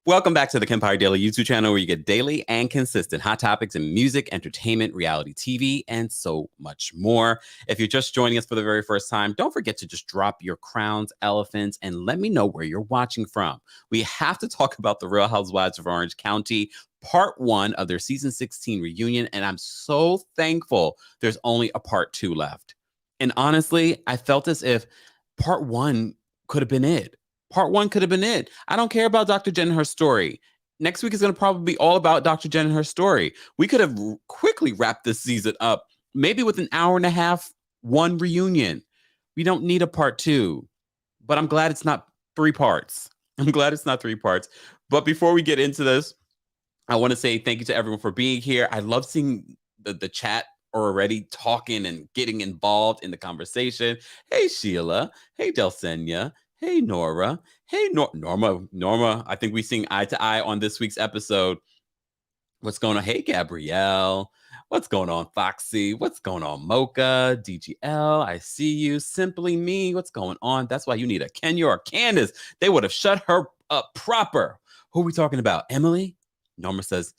Welcome back to the Kempire Daily YouTube channel, where you get daily and consistent hot topics in music, entertainment, reality TV, and so much more. If you're just joining us for the very first time, don't forget to just drop your crowns, elephants, and let me know where you're watching from. We have to talk about the Real Housewives of Orange County, part 1 of their season 16 reunion, and I'm so thankful there's only a part 2 left. And honestly, I felt as if part 1 could have been it. Part 1 could have been it. I don't care about Dr. Jen and her story. Next week is going to probably be all about Dr. Jen and her story. We could have quickly wrapped this season up, maybe with an hour and a half, one reunion. We don't need a part 2, but I'm glad it's not 3 parts. I'm glad it's not 3 parts. But before we get into this, I want to say thank you to everyone for being here. I love seeing the chat already talking and getting involved in the conversation. Hey, Sheila. Hey, Delsenia. Hey, Nora. Hey, Norma. I think we sing eye to eye on this week's episode. What's going on? Hey, Gabrielle. What's going on, Foxy? What's going on, Mocha? DGL, I see you. Simply Me. What's going on? That's why you need a Kenya or Candace. They would have shut her up proper. Who are we talking about? Emily? Norma says,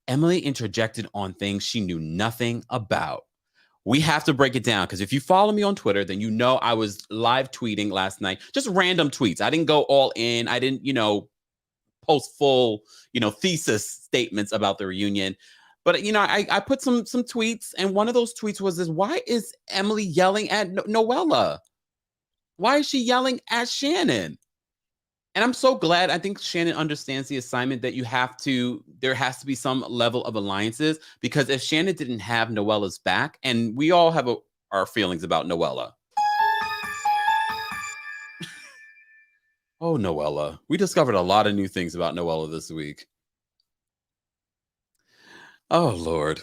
Emily interjected on things she knew nothing about. We have to break it down, because if you follow me on Twitter, then you know I was live tweeting last night, just random tweets. I didn't go all in. I didn't, post full, thesis statements about the reunion. But, I put some tweets, and one of those tweets was this: why is Emily yelling at Noella? Why is she yelling at Shannon? And I'm so glad. I think Shannon understands the assignment that there has to be some level of alliances, because if Shannon didn't have Noella's back, and we all have our feelings about Noella. Oh, Noella. We discovered a lot of new things about Noella this week. Oh, Lord.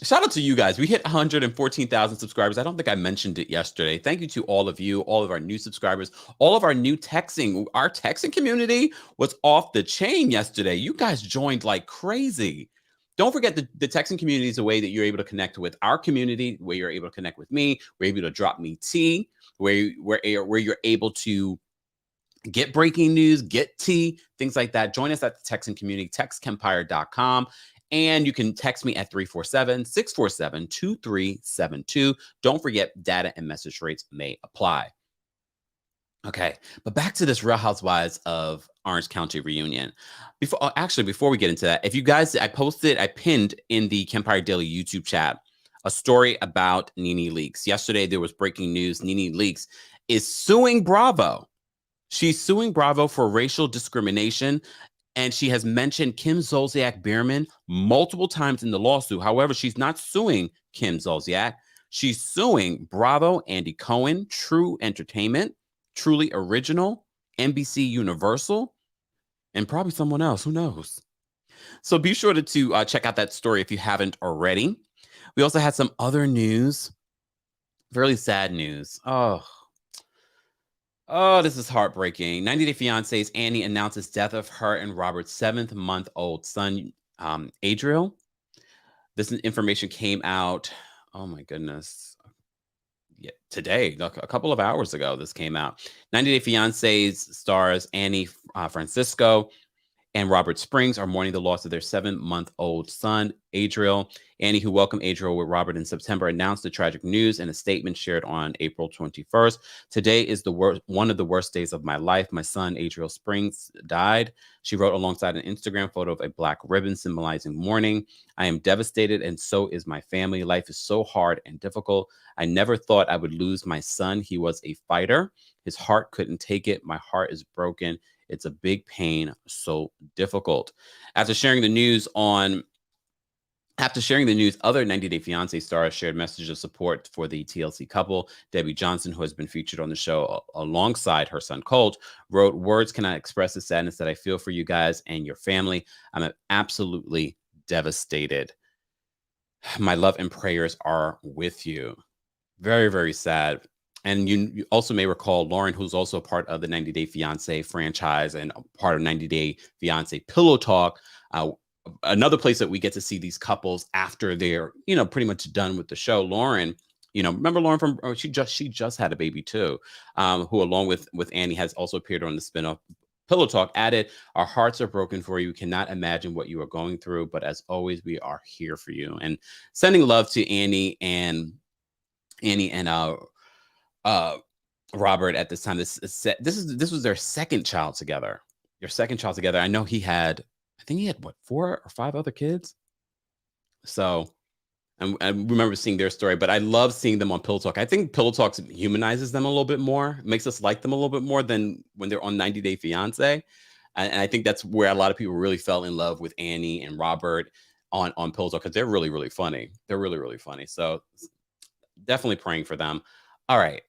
Shout out to you guys. We hit 114,000 subscribers. I don't think I mentioned it yesterday. Thank you to all of you, all of our new subscribers, all of our new texting. Our texting community was off the chain yesterday. You guys joined like crazy. Don't forget the texting community is a way that you're able to connect with our community, where you're able to connect with me, where you're able to drop me tea, where you're able to get breaking news, get tea, things like that. Join us at the texting community, textkempire.com. And you can text me at 347-647-2372. Don't forget, data and message rates may apply. Okay, but back to this Real Housewives of Orange County reunion. Before we get into that, if you guys, I pinned in the Kempire Daily YouTube chat a story about Nene Leakes. Yesterday, there was breaking news. Nene Leakes is suing Bravo. She's suing Bravo for racial discrimination. And she has mentioned Kim Zolciak Biermann multiple times in the lawsuit. However, she's not suing Kim Zolciak. She's suing Bravo, Andy Cohen, True Entertainment, Truly Original, NBC Universal, and probably someone else. Who knows? So be sure to check out that story if you haven't already. We also had some other news, fairly sad news. Oh, this is heartbreaking. 90 Day Fiancé's Annie announces death of her and Robert's 7-month-old son, Adriel. This information came out, oh my goodness, today, a couple of hours ago, this came out. 90 Day Fiancé's stars Annie Francisco and Robert Springs are mourning the loss of their 7-month-old son, Adriel. Annie, who welcomed Adriel with Robert in September, announced the tragic news in a statement shared on April 21st. Today is one of the worst days of my life. My son, Adriel Springs, died. She wrote alongside an Instagram photo of a black ribbon symbolizing mourning. I am devastated, and so is my family. Life is so hard and difficult. I never thought I would lose my son. He was a fighter. His heart couldn't take it. My heart is broken. It's a big pain, so difficult. After sharing the news, other 90 Day Fiancé stars shared messages of support for the TLC couple. Debbie Johnson, who has been featured on the show alongside her son Colt, wrote, "Words cannot express the sadness that I feel for you guys and your family. I'm absolutely devastated. My love and prayers are with you." Very, very sad. And you also may recall Lauren, who's also part of the 90 Day Fiancé franchise and part of 90 Day Fiancé Pillow Talk, another place that we get to see these couples after they're, pretty much done with the show. Lauren, remember Lauren from, she just had a baby too, who along with Annie has also appeared on the spinoff Pillow Talk added, "Our hearts are broken for you. We cannot imagine what you are going through, but as always, we are here for you." And sending love to Annie and uh Robert at this time. This was their second child together. Your second child together. I know I think he had what, 4 or 5 other kids. So I remember seeing their story, but I love seeing them on Pillow Talk. I think Pillow Talk humanizes them a little bit more, makes us like them a little bit more than when they're on 90 Day Fiance. And I think that's where a lot of people really fell in love with Annie and Robert on Pillow Talk, because they're really, really funny. They're really, really funny. So definitely praying for them. All right.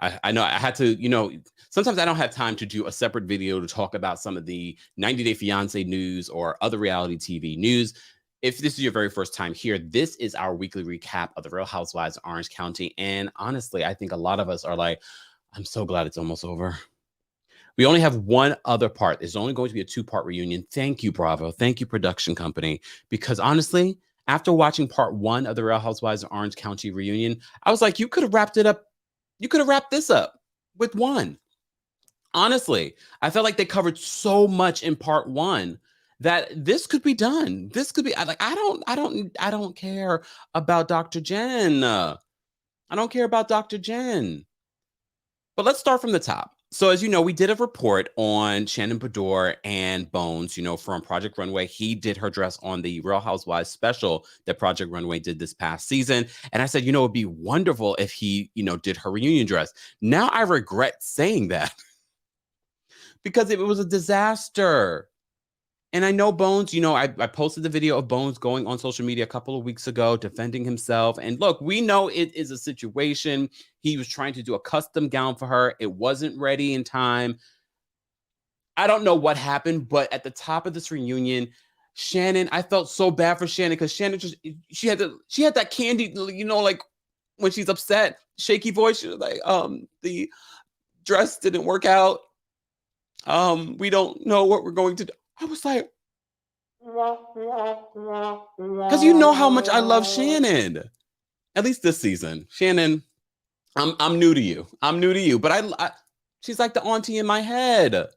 I know I had to, sometimes I don't have time to do a separate video to talk about some of the 90 Day Fiance news or other reality TV news. If this is your very first time here, this is our weekly recap of the Real Housewives of Orange County. And honestly, I think a lot of us are like, I'm so glad it's almost over. We only have one other part. There's only going to be a 2-part reunion. Thank you, Bravo. Thank you, production company. Because honestly, after watching part 1 of the Real Housewives of Orange County reunion, I was like, you could have wrapped it up. You could have wrapped this up with one. Honestly, I felt like they covered so much in part 1 that this could be done. This could be like, I don't care about Dr. Jen. I don't care about Dr. Jen. But let's start from the top. So as you know, we did a report on Shannon Beador and Bones, from Project Runway. He did her dress on the Real Housewives special that Project Runway did this past season. And I said, it'd be wonderful if he, did her reunion dress. Now I regret saying that because it was a disaster. And I know Bones, I posted the video of Bones going on social media a couple of weeks ago, defending himself. And look, we know it is a situation. He was trying to do a custom gown for her. It wasn't ready in time. I don't know what happened, but at the top of this reunion, Shannon, I felt so bad for Shannon because Shannon she had that candy, like when she's upset, shaky voice. She was like, the dress didn't work out. We don't know what we're going to do. I was like, because you know how much I love Shannon. At least this season. Shannon, I'm new to you. I'm new to you. But I she's like the auntie in my head.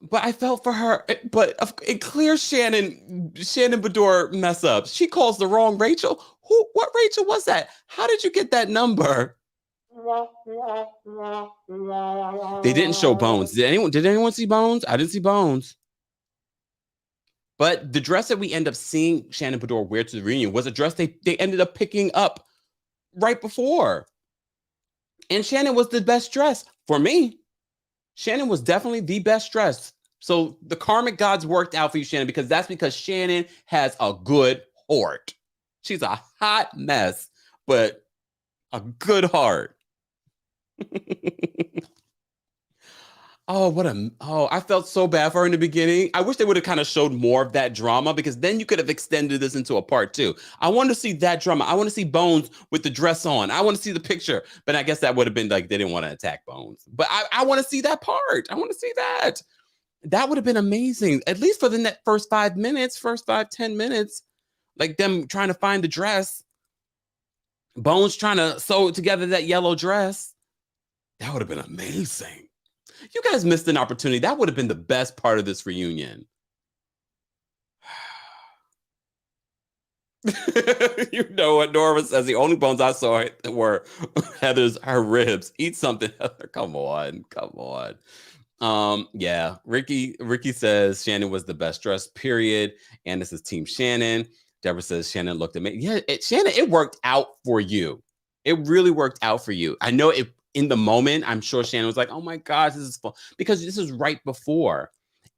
But I felt for her. But it clears Shannon Beador mess up. She calls the wrong Rachel. What Rachel was that? How did you get that number? They didn't show Bones. Did anyone see Bones? I didn't see Bones. But the dress that we end up seeing Shannon Beador wear to the reunion was a dress they ended up picking up right before. And Shannon was the best dress for me. Shannon was definitely the best dress. So the karmic gods worked out for you, Shannon, because Shannon has a good heart. She's a hot mess, but a good heart. I felt so bad for her in the beginning. I wish they would have kind of showed more of that drama, because then you could have extended this into a part 2. I want to see that drama. I want to see Bones with the dress on. I want to see the picture. But I guess that would have been like they didn't want to attack Bones. But I want to see that part. I want to see that. That would have been amazing, at least for the first 10 minutes, like them trying to find the dress. Bones trying to sew together that yellow dress. That would have been amazing. You guys missed an opportunity. That would have been the best part of this reunion. You know what Norma says? The only bones I saw were her ribs. Eat something, Heather. Come on. Yeah. Ricky says Shannon was the best dressed, period. And this is Team Shannon. Deborah says Shannon looked amazing. Yeah, Shannon, it worked out for you. It really worked out for you. I know it. In the moment, I'm sure Shannon was like, oh my gosh, this is fun, because this is right before.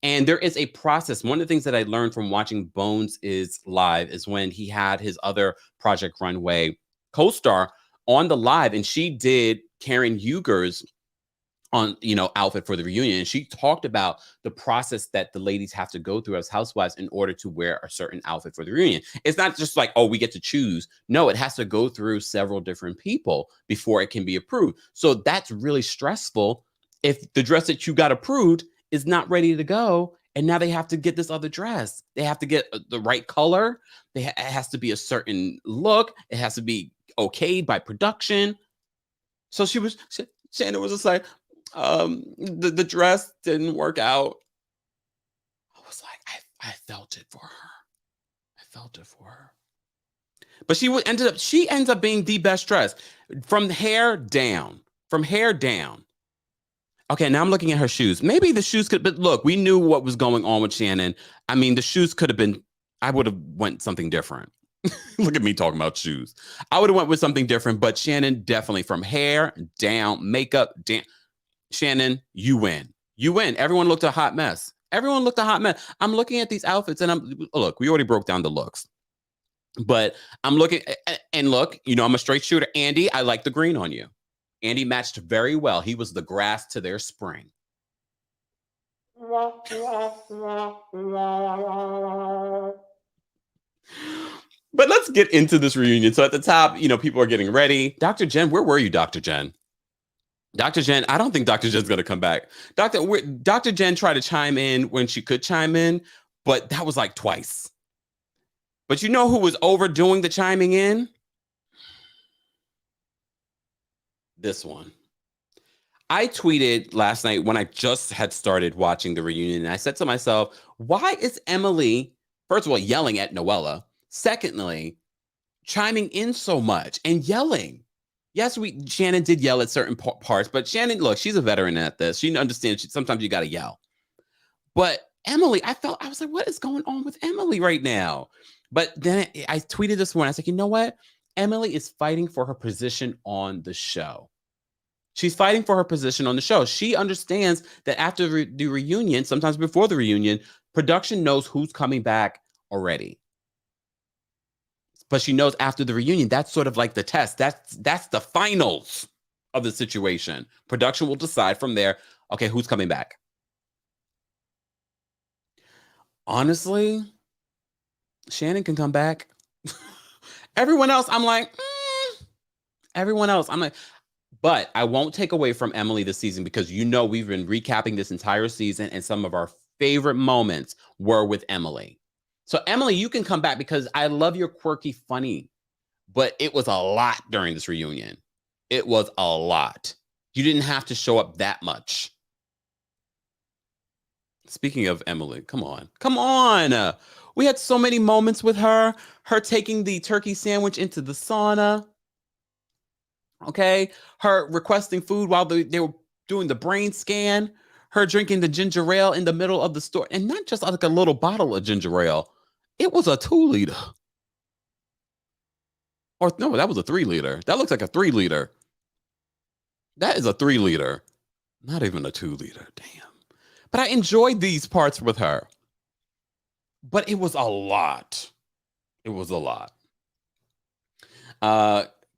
And there is a process. One of the things that I learned from watching Bones is live is when he had his other Project Runway co-star on the live, and she did Karen Huger's outfit for the reunion. And she talked about the process that the ladies have to go through as housewives in order to wear a certain outfit for the reunion. It's not just like, oh, we get to choose. No, it has to go through several different people before it can be approved. So that's really stressful if the dress that you got approved is not ready to go. And now they have to get this other dress. They have to get the right color. It has to be a certain look. It has to be okayed by production. So Shannon was just like, The dress didn't work out. I was like, I felt it for her. I felt it for her. But she ends up being the best dressed from hair down. From hair down. Okay, now I'm looking at her shoes. Maybe the shoes could, but look, we knew what was going on with Shannon. I mean, the shoes could have been, I would have went something different. Look at me talking about shoes. I would have went with something different, but Shannon definitely from hair down, makeup down. Shannon, you win. You win. Everyone looked a hot mess. Everyone looked a hot mess. I'm looking at these outfits and look, we already broke down the looks. But I'm looking and look, you know, I'm a straight shooter. Andy, I like the green on you. Andy matched very well. He was the grass to their spring. But let's get into this reunion. So at the top, you know, people are getting ready. Dr. Jen, where were you, Dr. Jen? Dr. Jen, I don't think Dr. Jen's going to come back. Dr. Jen tried to chime in when she could chime in, but that was like twice. But you know who was overdoing the chiming in? This one. I tweeted last night when I just had started watching the reunion, and I said to myself, why is Emily, first of all, yelling at Noella? Secondly, chiming in so much and yelling. Yes, Shannon did yell at certain parts, but Shannon, look, she's a veteran at this. She understands sometimes you got to yell. But Emily, I was like, what is going on with Emily right now? But then I tweeted this morning. I was like, you know what? Emily is fighting for her position on the show. She's fighting for her position on the show. She understands that after the reunion, sometimes before the reunion, production knows who's coming back already. But she knows after the reunion, that's sort of like the test. That's the finals of the situation. Production will decide from there, okay, who's coming back? Honestly, Shannon can come back. Everyone else, I'm like, everyone else, I'm like, but I won't take away from Emily this season because you know we've been recapping this entire season and some of our favorite moments were with Emily. So Emily, you can come back because I love your quirky, funny, but it was a lot during this reunion. It was a lot. You didn't have to show up that much. Speaking of Emily, come on. Come on. We had so many moments with her taking the turkey sandwich into the sauna. Okay, her requesting food while they were doing the brain scan, her drinking the ginger ale in the middle of the store, and not just like a little bottle of ginger ale. It was a 2-liter. Or no, that was a 3-liter. That looks like a 3-liter. That is a 3-liter. Not even a 2-liter. Damn. But I enjoyed these parts with her. But it was a lot. It was a lot.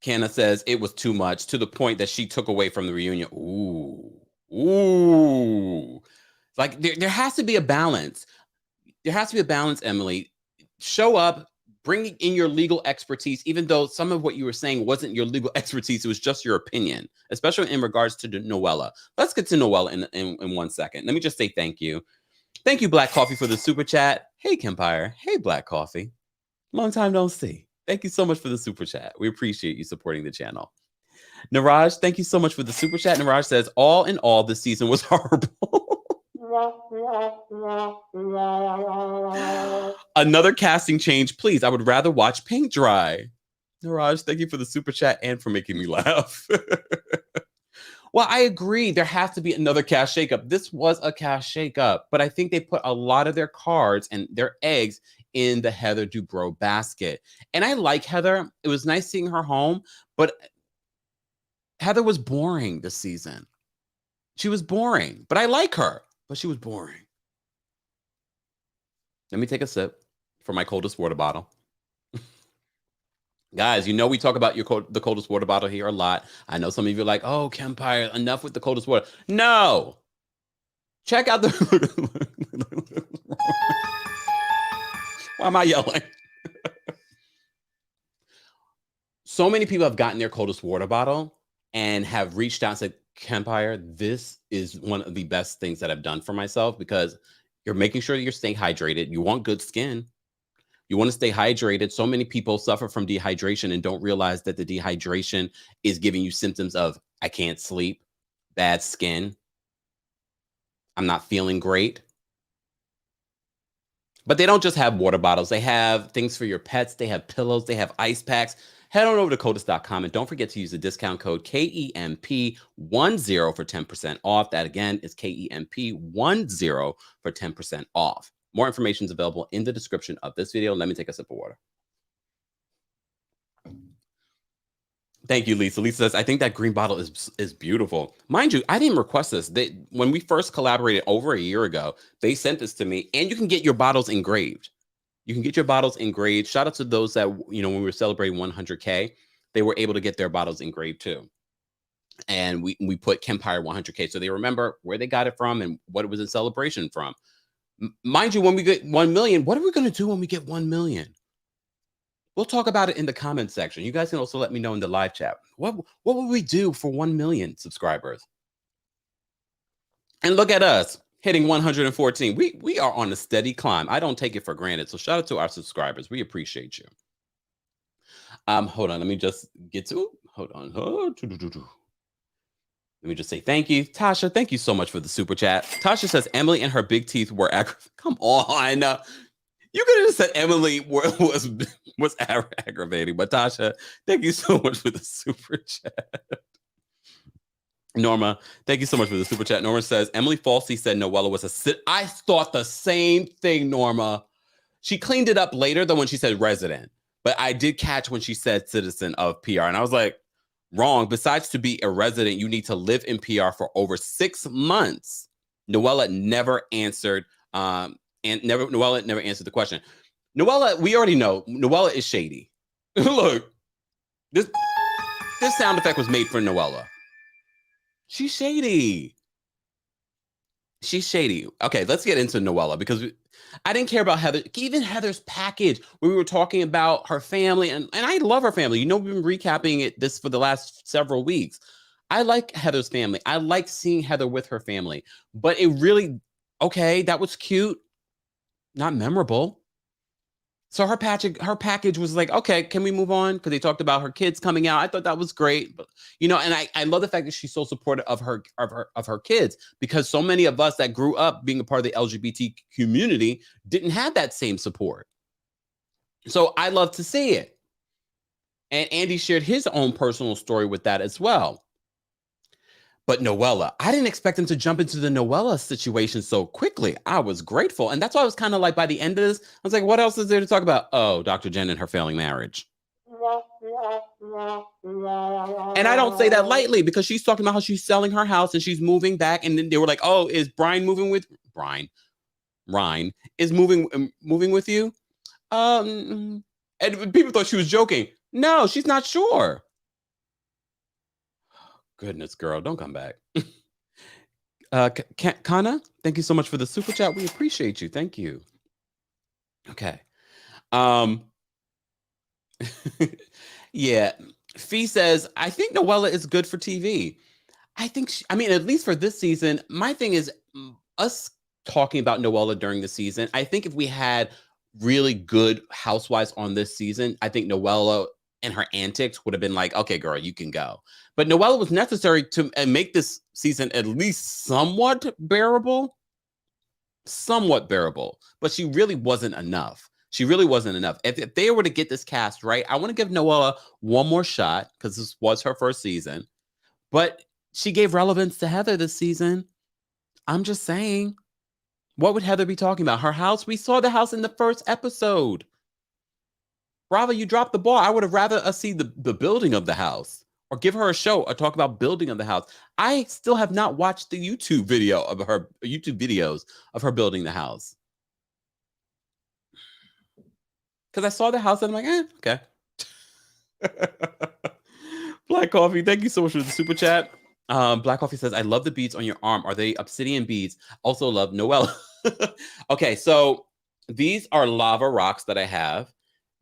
Canna says it was too much to the point that she took away from the reunion. Ooh. Like there has to be a balance. There has to be a balance, Emily. Show up, bring in your legal expertise, even though some of what you were saying wasn't your legal expertise, it was just your opinion, especially in regards to Noella. Let's get to Noella in 1 second. Let me just say thank you. Thank you, Black Coffee, for the super chat. Hey, Kempire. Hey, Black Coffee. Long time no see. Thank you so much for the super chat. We appreciate you supporting the channel. Niraj, thank you so much for the super chat. Niraj says, all in all, this season was horrible. Another casting change, please. I would rather watch paint dry. Niraj, thank you for the super chat and for making me laugh. Well, I agree. There has to be another cast shakeup. This was a cast shakeup, but I think they put a lot of their cards and their eggs in the Heather Dubrow basket. And I like Heather. It was nice seeing her home, but Heather was boring this season. She was boring, but I like her, but she was boring. Let me take a sip from my coldest water bottle. Guys, you know we talk about the coldest water bottle here a lot. I know some of you are like, oh, Kempire, enough with the coldest water. No. Check out the... Why am I yelling? So many people have gotten their coldest water bottle and have reached out and said, Kempire, this is one of the best things that I've done for myself because you're making sure that you're staying hydrated. You want good skin. You want to stay hydrated. So many people suffer from dehydration and don't realize that the dehydration is giving you symptoms of, I can't sleep, bad skin, I'm not feeling great. But they don't just have water bottles. They have things for your pets. They have pillows. They have ice packs. Head on over to Codis.com and don't forget to use the discount code KEMP10 for 10% off. That again is KEMP10 for 10% off. More information is available in the description of this video. Let me take a sip of water. Thank you, Lisa. Lisa says, I think that green bottle is beautiful. Mind you, I didn't request this. When we first collaborated over a year ago, they sent this to me, and you can get your bottles engraved. You can get your bottles engraved. Shout out to those that, when we were celebrating 100K, they were able to get their bottles engraved too. And we put Kempire 100K, so they remember where they got it from and what it was in celebration from. Mind you, when we get 1 million, what are we going to do when we get 1 million? We'll talk about it in the comment section. You guys can also let me know in the live chat. What would we do for 1 million subscribers? And look at us hitting 114. We are on a steady climb. I don't take it for granted. So shout out to our subscribers. We appreciate you. Hold on. Let me just get to. Hold on. Let me just say thank you, Tasha. Thank you so much for the super chat. Tasha says Emily and her big teeth were aggravating. Come on. You could have just said Emily was aggravating, but Tasha, thank you so much for the super chat. Norma, thank you so much for the super chat. Norma says Emily falsely said Noella was a sit. I thought the same thing, Norma. She cleaned it up later than when she said resident, but I did catch when she said citizen of PR, and I was like, wrong. Besides to be a resident, you need to live in PR for over 6 months. Noella never answered. Noella never answered the question. Noella, we already know Noella is shady. Look, this sound effect was made for Noella. She's shady. She's shady. Okay, let's get into Noella because I didn't care about Heather. Even Heather's package, when we were talking about her family, and I love her family. We've been recapping this for the last several weeks. I like Heather's family. I like seeing Heather with her family, but it really, okay, that was cute. Not memorable. So her package was like, okay, can we move on? Because they talked about her kids coming out. I thought that was great, but and I love the fact that she's so supportive of her kids, because so many of us that grew up being a part of the LGBT community didn't have that same support. So I love to see it. And Andy shared his own personal story with that as well. But Noella, I didn't expect him to jump into the Noella situation so quickly. I was grateful. And that's why I was kind of like, by the end of this, I was like, what else is there to talk about? Oh, Dr. Jen and her failing marriage. And I don't say that lightly, because she's talking about how she's selling her house and she's moving back. And then they were like, oh, is Brian moving with Ryan is moving with you? And people thought she was joking. No, she's not sure. Goodness, girl, don't come back. Kana, thank you so much for the super chat. We appreciate you. Thank you. Okay. Yeah. Fee says, I think Noella is good for TV. I think, at least for this season, my thing is us talking about Noella during the season. I think if we had really good housewives on this season, I think Noella and her antics would have been like, okay, girl, you can go. But Noella was necessary to make this season at least somewhat bearable. But she really wasn't enough. If they were to get this cast right, I want to give Noella one more shot, because this was her first season. But she gave relevance to Heather this season. I'm just saying. What would Heather be talking about? Her house? We saw the house in the first episode. Bravo, you dropped the ball. I would have rather us see the building of the house, or give her a show or talk about building of the house. I still have not watched the YouTube videos of her building the house. Because I saw the house and I'm like, okay. Black Coffee, thank you so much for the super chat. Black Coffee says, I love the beads on your arm. Are they obsidian beads? Also love Noella. Okay, so these are lava rocks that I have.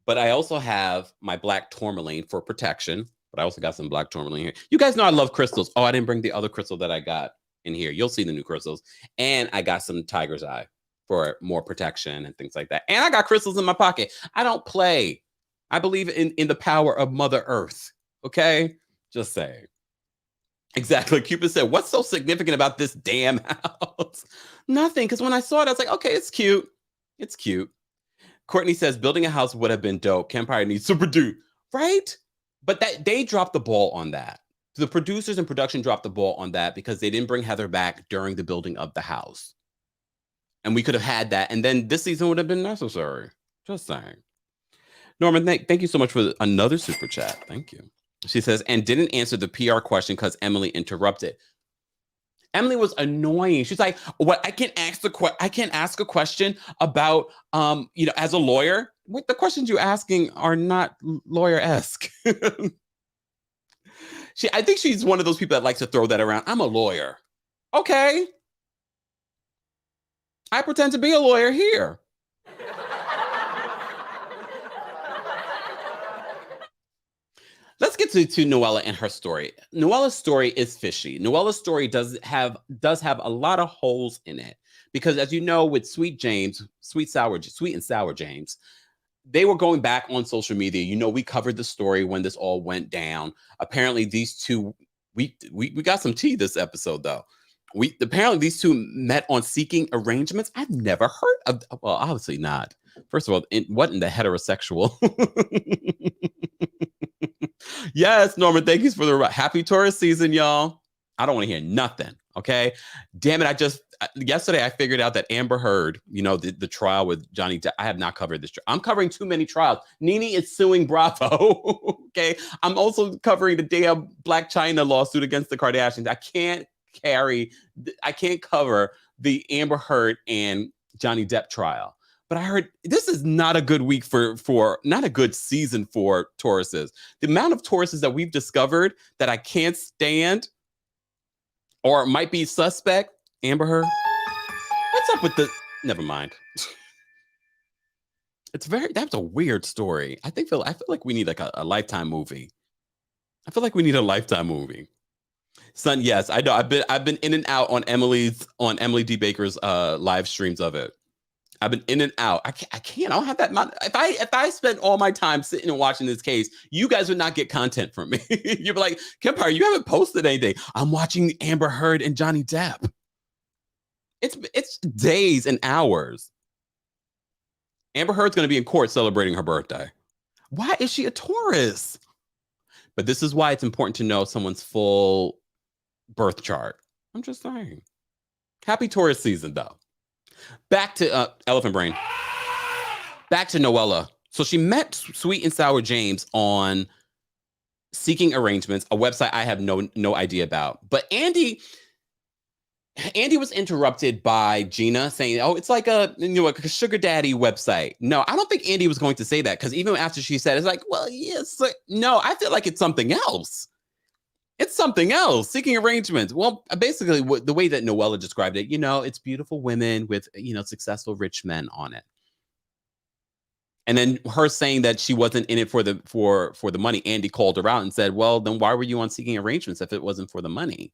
But I also have my black tourmaline for protection. But I also got some black tourmaline here. You guys know I love crystals. Oh, I didn't bring the other crystal that I got in here. You'll see the new crystals. And I got some tiger's eye for more protection and things like that. And I got crystals in my pocket. I don't play. I believe in the power of Mother Earth. Okay? Just saying. Exactly. Cupid said, "What's so significant about this damn house?" Nothing. Because when I saw it, I was like, okay, it's cute. It's cute. Courtney says, building a house would have been dope. Kempire needs to produce, right? But that they dropped the ball on that. The producers and production dropped the ball on that because they didn't bring Heather back during the building of the house. And we could have had that. And then this season would have been necessary. Just saying. Norman, thank you so much for another super chat. Thank you. She says, and didn't answer the PR question because Emily interrupted. Emily was annoying. She's like, "What? I can't ask a question about, as a lawyer. What the questions you're asking are not lawyer-esque." I think she's one of those people that likes to throw that around. I'm a lawyer. Okay, I pretend to be a lawyer here. Let's get to Noella and her story. Noella's story is fishy. Noella's story does have a lot of holes in it because, as you know, with Sweet and Sour James, they were going back on social media. You know, we covered the story when this all went down. Apparently, these two we got some tea this episode though. Apparently these two met on seeking arrangements. I've never heard of. Well, obviously not. First of all, what in the heterosexual? Yes, Norman, thank you for the happy tourist season, y'all. I don't want to hear nothing. Okay. Damn it. Yesterday I figured out that Amber Heard, the trial with Johnny Depp. I have not covered this. I'm covering too many trials. Nene is suing Bravo. Okay. I'm also covering the damn Black China lawsuit against the Kardashians. I can't cover the Amber Heard and Johnny Depp trial. But I heard this is not a good week for not a good season for Tauruses. The amount of Tauruses that we've discovered that I can't stand or might be suspect. Amber Heard, what's up with the? Never mind. That's a weird story. I feel like we need like a Lifetime movie. I feel like we need a Lifetime movie. Son, yes, I know. I've been in and out on Emily D. Baker's live streams of it. I've been in and out. I can't. I don't have that. If I spend all my time sitting and watching this case, you guys would not get content from me. You'd be like, Kempire, you haven't posted anything. I'm watching Amber Heard and Johnny Depp. It's days and hours. Amber Heard's going to be in court celebrating her birthday. Why is she a Taurus? But this is why it's important to know someone's full birth chart. I'm just saying. Happy Taurus season, though. Back to Elephant Brain. Back to Noella. So she met Sweet and Sour James on Seeking Arrangements, a website I have no idea about. But Andy was interrupted by Gina saying, "Oh, it's like a sugar daddy website." No, I don't think Andy was going to say that because even after she said, it's like, well, yes, no, I feel like it's something else. It's something else. Seeking Arrangements. Well, basically, the way that Noella described it, it's beautiful women with, successful rich men on it. And then her saying that she wasn't in it for the money. Andy called her out and said, "Well, then why were you on Seeking Arrangements if it wasn't for the money?"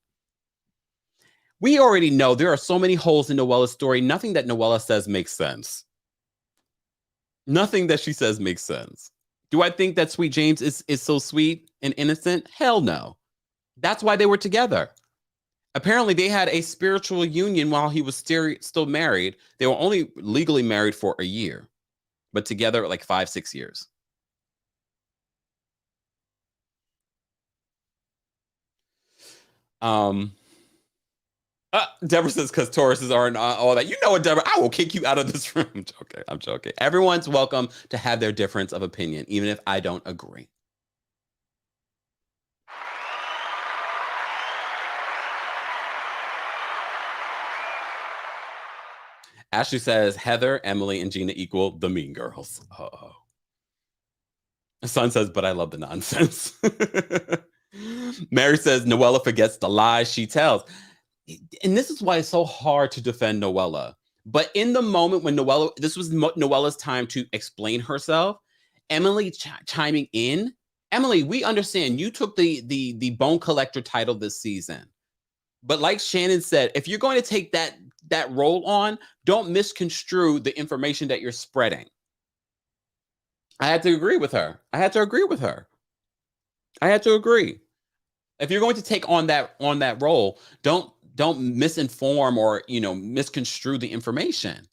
We already know there are so many holes in Noella's story. Nothing that Noella says makes sense. Nothing that she says makes sense. Do I think that Sweet James is so sweet and innocent? Hell no. That's why they were together. Apparently, they had a spiritual union while he was still married. They were only legally married for a year, but together like 5-6 years. Deborah says, because Tauruses aren't all that. You know what, Deborah? I will kick you out of this room. I'm joking. Everyone's welcome to have their difference of opinion, even if I don't agree. Ashley says, Heather, Emily, and Gina equal the mean girls. Uh-oh. Son says, but I love the nonsense. Mary says, Noella forgets the lies she tells. And this is why it's so hard to defend Noella. But in the moment when this was Noella's time to explain herself, Emily chiming in. Emily, we understand you took the bone collector title this season. But like Shannon said, if you're going to take that role on, don't misconstrue the information that you're spreading. I had to agree with her. I had to agree. If you're going to take on that role, don't misinform or misconstrue the information.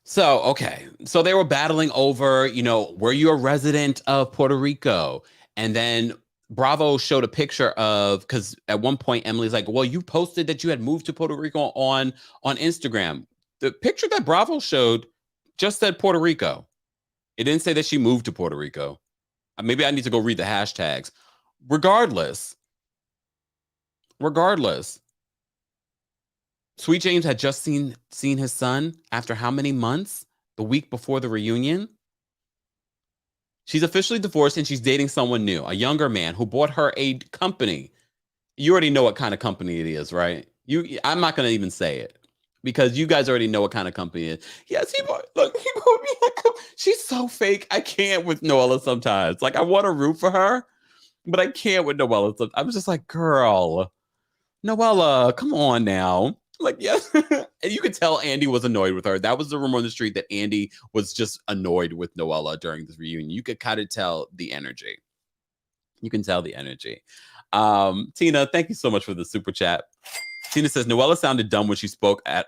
So, okay. So they were battling over, were you a resident of Puerto Rico? And then Bravo showed a picture of, because at one point Emily's like, well, you posted that you had moved to Puerto Rico on Instagram. The picture that Bravo showed just said Puerto Rico. It didn't say that she moved to Puerto Rico. Maybe I need to go read the hashtags. Regardless, Sweet James had just seen his son after how many months? The week before the reunion. She's officially divorced and she's dating someone new, a younger man who bought her a company. You already know what kind of company it is, right? I'm not going to even say it because you guys already know what kind of company it is. Yes, he bought me a company. She's so fake. I can't with Noella sometimes. Like, I want to root for her, but I can't with Noella. I'm just like, girl, Noella, come on now. Like, yes. And you could tell Andy was annoyed with her. That was the rumor on the street, that Andy was just annoyed with Noella during this reunion. You could kind of tell the energy. You can tell the energy. Tina, thank you so much for the super chat. Tina says, Noella sounded dumb when she spoke at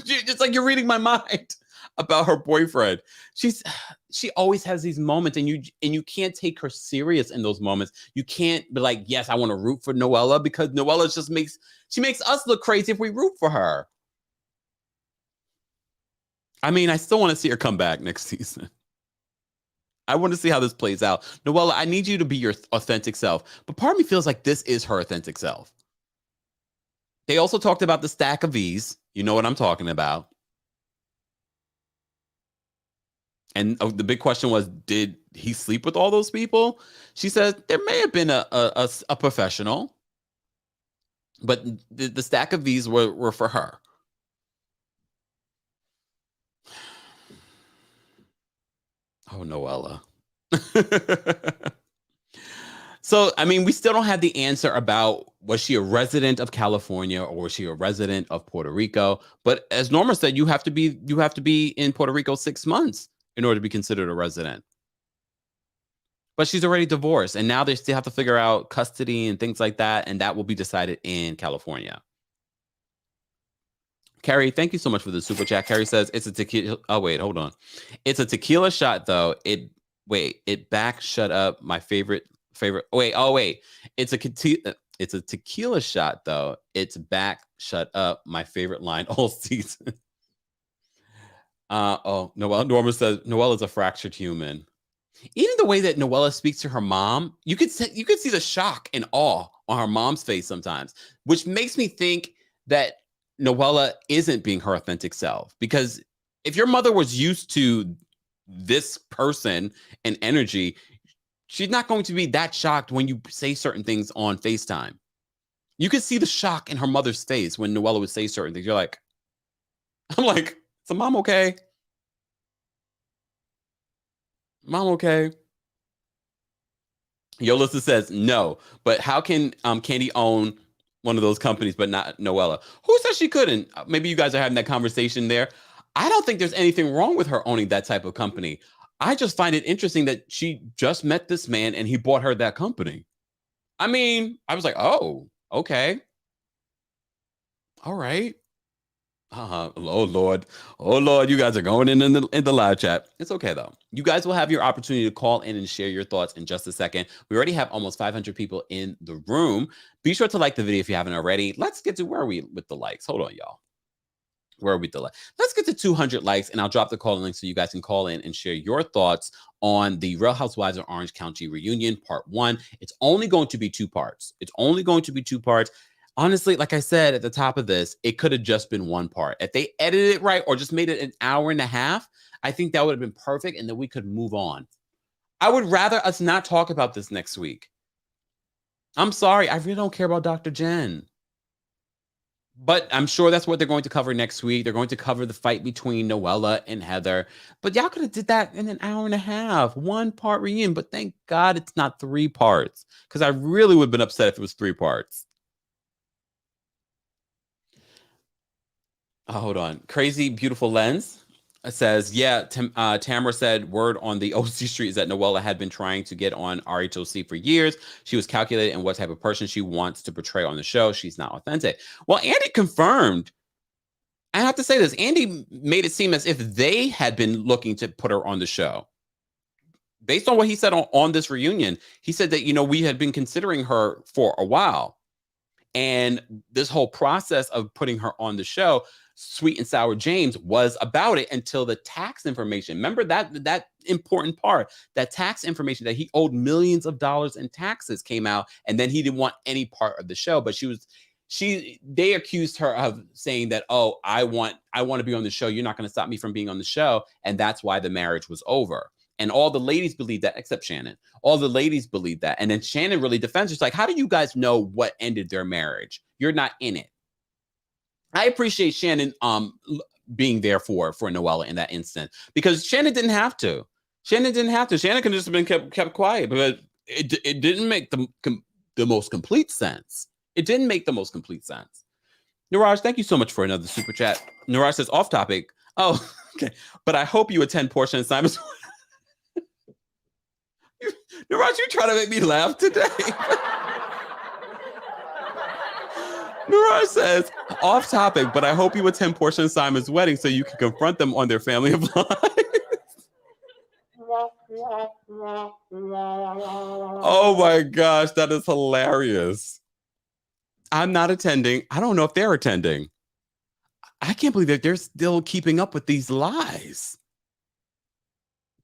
just like you're reading my mind about her boyfriend. She always has these moments, and you can't take her serious in those moments. You can't be like, yes, I want to root for Noella, because Noella just makes us look crazy if we root for her. I mean, I still want to see her come back next season. I want to see how this plays out. Noella, I need you to be your authentic self. But part of me feels like this is her authentic self. They also talked about the stack of V's. You know what I'm talking about. And the big question was, did he sleep with all those people? She said there may have been a professional, but the stack of V's were for her. Oh, Noella. So, I mean, we still don't have the answer about, was she a resident of California or was she a resident of Puerto Rico? But as Norma said, you have to be in Puerto Rico 6 months in order to be considered a resident. But she's already divorced, and now they still have to figure out custody and things like that, and that will be decided in California. Carrie, thank you so much for the super chat. Carrie says it's a tequila. Oh, wait, hold on. It's a tequila shot, though. It back shut up my favorite. Wait. It's a tequila shot, though. It's back shut up my favorite line all season. Norma says Noella's a fractured human. Even the way that Noella speaks to her mom, you could see the shock and awe on her mom's face sometimes, which makes me think that Noella isn't being her authentic self. Because if your mother was used to this person and energy, she's not going to be that shocked when you say certain things on FaceTime. You could see the shock in her mother's face when Noella would say certain things. I'm like, is mom okay? Mom okay? Yolissa says no, but how can Candy own one of those companies but not Noella? Who says she couldn't? Maybe you guys are having that conversation there. I don't think there's anything wrong with her owning that type of company. I just find it interesting that she just met this man and he bought her that company. I mean, I was like, oh, okay. All right. Oh Lord, you guys are going in the live chat. It's okay though. You guys will have your opportunity to call in and share your thoughts in just a second. We already have almost 500 people in the room. Be sure to like the video if you haven't already. Let's get to, where are we with the likes? Hold on, y'all. Where are we? Let's get to 200 likes, and I'll drop the call link so you guys can call in and share your thoughts on the Real Housewives of Orange County reunion part 1. It's only going to be 2 parts. Honestly, like I said at the top of this, it could have just been 1 part. If they edited it right or just made it an hour and a half, I think that would have been perfect, and then we could move on. I would rather us not talk about this next week. I'm sorry. I really don't care about Dr. Jen. But I'm sure that's what they're going to cover next week. They're going to cover the fight between Noella and Heather. But y'all could have did that in an hour and a half, 1 part reunion. But thank God it's not 3 parts, because I really would have been upset if it was 3 parts. Oh, hold on. Crazy Beautiful Lens. says, yeah, Tamara said word on the OC street is that Noella had been trying to get on RHOC for years. She was calculated in what type of person she wants to portray on the show. She's not authentic. Well, Andy confirmed. I have to say this. Andy made it seem as if they had been looking to put her on the show. Based on what he said on this reunion, he said that, we had been considering her for a while. And this whole process of putting her on the show, Sweet and Sour James, was about it until the tax information. Remember that important part, that tax information that he owed millions of dollars in taxes came out, and then he didn't want any part of the show. But they accused her of saying that, oh, I want to be on the show. You're not going to stop me from being on the show. And that's why the marriage was over. And all the ladies believe that, except Shannon. All the ladies believe that. And then Shannon really defends her. She's like, how do you guys know what ended their marriage? You're not in it. I appreciate Shannon being there for Noella in that instant, because Shannon didn't have to. Shannon could have just been kept quiet, but it didn't make the most complete sense. It didn't make the most complete sense. Niraj, thank you so much for another super chat. Niraj says, off topic. Oh, okay. But I hope you attend Portia and Simon's. Niraj, you trying to make me laugh today. Niraj says, off topic, but I hope you attend Portia and Simon's wedding so you can confront them on their family of lies. Oh my gosh, that is hilarious. I'm not attending. I don't know if they're attending. I can't believe that they're still keeping up with these lies.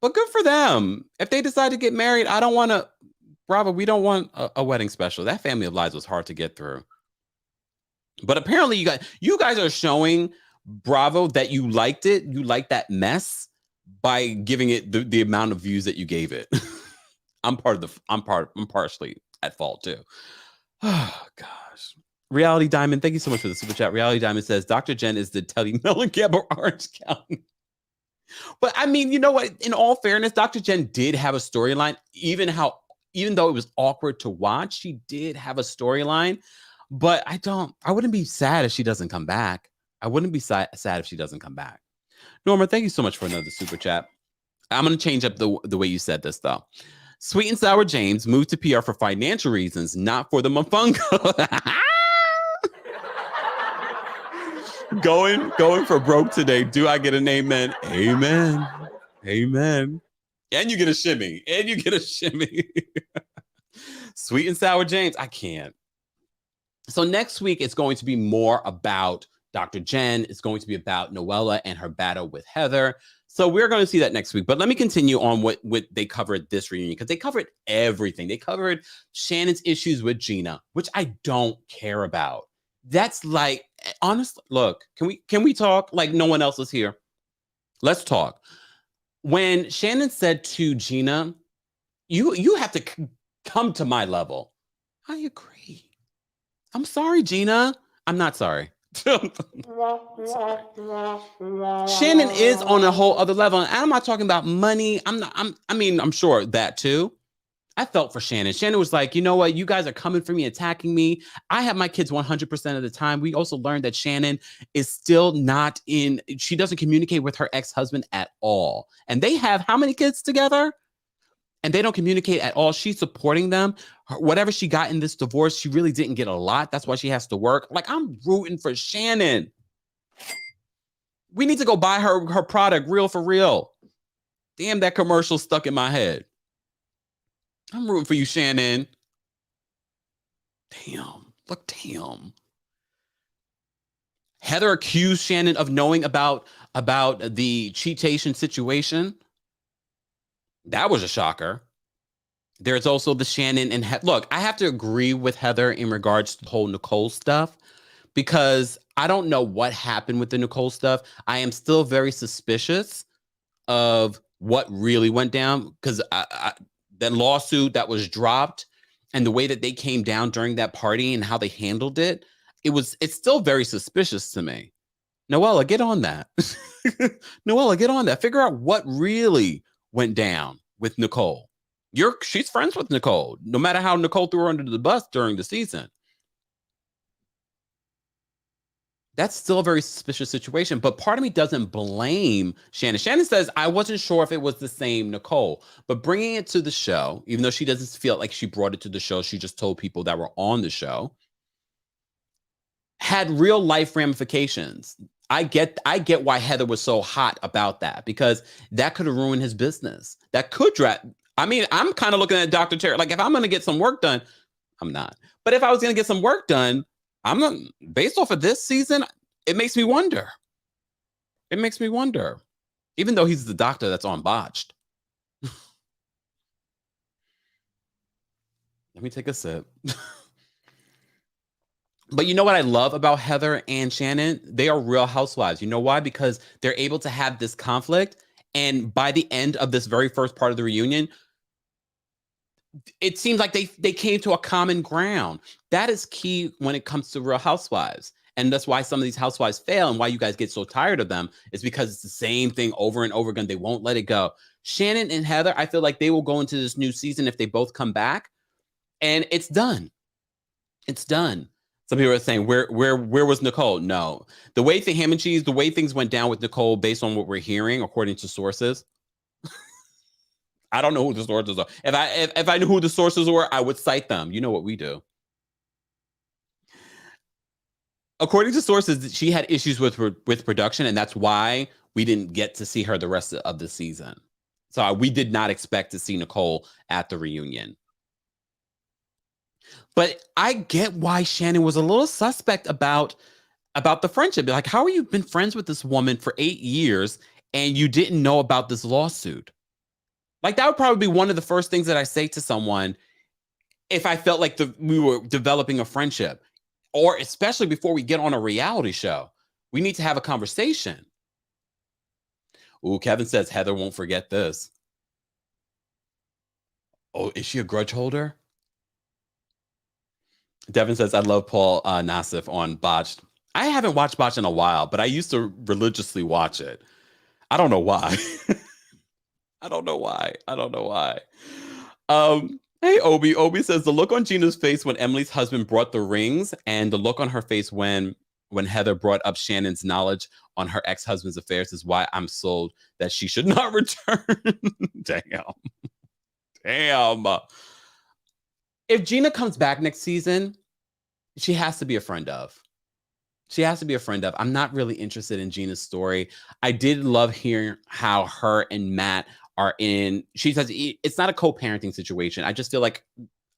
But good for them. If they decide to get married, I don't want to. Bravo, we don't want a wedding special. That family of lies was hard to get through. But apparently you guys are showing Bravo that you liked it. You liked that mess by giving it the amount of views that you gave it. I'm partially at fault too. Oh gosh. Reality Diamond, thank you so much for the super chat. Reality Diamond says Dr. Jen is the Teddy Mellencamp of Orange County. But I mean, you know what? In all fairness, Dr. Jen did have a storyline. Even though it was awkward to watch, she did have a storyline. But I wouldn't be sad if she doesn't come back. I wouldn't be sad if she doesn't come back. Norma, thank you so much for another super chat. I'm going to change up the way you said this, though. Sweet and Sour James moved to PR for financial reasons, not for the mofongo. Going for broke today. Do I get an amen? Amen. Amen. And you get a shimmy. Sweet and Sour James. I can't. So next week, it's going to be more about Dr. Jen. It's going to be about Noella and her battle with Heather. So we're going to see that next week. But let me continue on what they covered this reunion, because they covered everything. They covered Shannon's issues with Gina, which I don't care about. That's like, honestly, look, can we talk like no one else is here? Let's talk. When Shannon said to Gina, you have to come to my level. I agree. I'm sorry, Gina. I'm not sorry. Shannon is on a whole other level. And I'm not talking about money. I'm sure that too. I felt for Shannon. Shannon was like, you know what? You guys are coming for me, attacking me. I have my kids 100% of the time. We also learned that Shannon is still she doesn't communicate with her ex-husband at all. And they have how many kids together? And they don't communicate at all. She's supporting them. Whatever she got in this divorce, she really didn't get a lot. That's why she has to work. Like, I'm rooting for Shannon. We need to go buy her product, Real for Real. Damn, that commercial stuck in my head. I'm rooting for you, Shannon. Damn. Heather accused Shannon of knowing about the cheatation situation. That was a shocker. There's also the Shannon and look, I have to agree with Heather in regards to the whole Nicole stuff, because I don't know what happened with the Nicole stuff. I am still very suspicious of what really went down, because that lawsuit that was dropped and the way that they came down during that party and how they handled it, it's still very suspicious to me. Noella, get on that. Noella, get on that. Figure out what really went down with Nicole. She's friends with Nicole, no matter how Nicole threw her under the bus during the season. That's still a very suspicious situation. But part of me doesn't blame Shannon. Shannon says, I wasn't sure if it was the same Nicole, but bringing it to the show, even though she doesn't feel like she brought it to the show, she just told people that were on the show, had real life ramifications. I get why Heather was so hot about that, because that could have ruined his business. That could I mean, I'm kind of looking at Dr. Terry. Like, if I'm going to get some work done, I'm not. But if I was going to get some work done, I'm not, based off of this season, it makes me wonder. It makes me wonder. Even though he's the doctor that's on Botched. Let me take a sip. But you know what I love about Heather and Shannon? They are real housewives. You know why? Because they're able to have this conflict. And by the end of this very first part of the reunion, it seems like they came to a common ground. That is key when it comes to real housewives. And that's why some of these housewives fail, and why you guys get so tired of them is because it's the same thing over and over again. They won't let it go. Shannon and Heather, I feel like they will go into this new season if they both come back, and it's done. It's done. Some people are saying, where was Nicole? No. The way ham and cheese, the way things went down with Nicole, based on what we're hearing, according to sources. I don't know who the sources are. If I knew who the sources were, I would cite them. You know what we do. According to sources, she had issues with production, and that's why we didn't get to see her the rest of the season. So we did not expect to see Nicole at the reunion. But I get why Shannon was a little suspect about the friendship. Like, how are you been friends with this woman for 8 years and you didn't know about this lawsuit? Like, that would probably be one of the first things that I say to someone if I felt like we were developing a friendship, or especially before we get on a reality show. We need to have a conversation. Ooh, Kevin says Heather won't forget this. Oh, is she a grudge holder? Devin says, I love Paul Nassif on Botched. I haven't watched Botched in a while, but I used to religiously watch it. I don't know why. I don't know why. Hey, Obi. Obi says, the look on Gina's face when Emily's husband brought the rings, and the look on her face when Heather brought up Shannon's knowledge on her ex-husband's affairs is why I'm sold that she should not return. Damn. If Gina comes back next season, she has to be a friend of. I'm not really interested in Gina's story. I did love hearing how her and Matt are in. She says it's not a co-parenting situation. I just feel like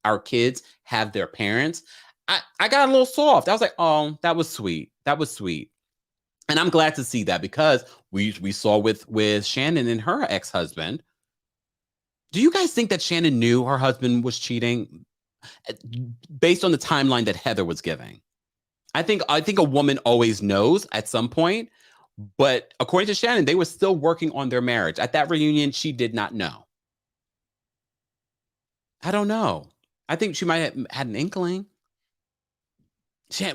our kids have their parents. I got a little soft. I was like, oh, that was sweet. And I'm glad to see that, because we saw with Shannon and her ex-husband. Do you guys think that Shannon knew her husband was cheating based on the timeline that Heather was giving? I think a woman always knows at some point, but according to Shannon, they were still working on their marriage. At that reunion, she did not know. I don't know. I think she might have had an inkling.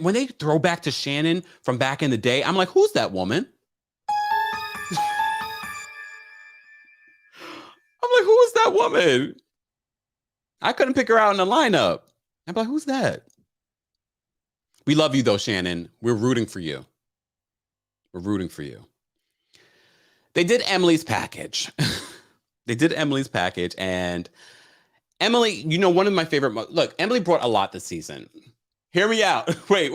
When they throw back to Shannon from back in the day, I'm like, who's that woman? I'm like, who is that woman? I couldn't pick her out in the lineup. I'm like, who's that? We love you, though, Shannon. We're rooting for you. They did Emily's package. And Emily, you know, one of my favorite. Look, Emily brought a lot this season. Hear me out. Wait.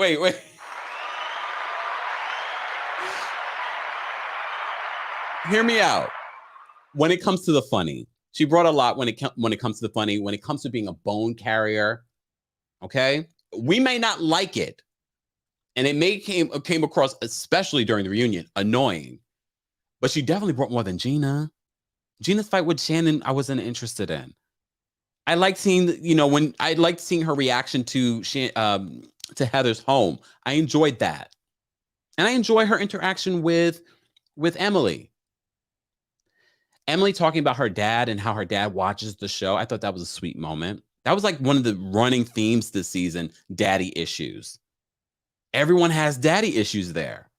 Hear me out. When it comes to the funny, she brought a lot when it comes to the funny, when it comes to being a bone carrier. Okay? We may not like it. And it may came across, especially during the reunion, annoying. But she definitely brought more than Gina. Gina's fight with Shannon, I wasn't interested in. I liked seeing, her reaction to Heather's home. I enjoyed that. And I enjoy her interaction with Emily. Emily talking about her dad and how her dad watches the show. I thought that was a sweet moment. That was like one of the running themes this season, daddy issues. Everyone has daddy issues there.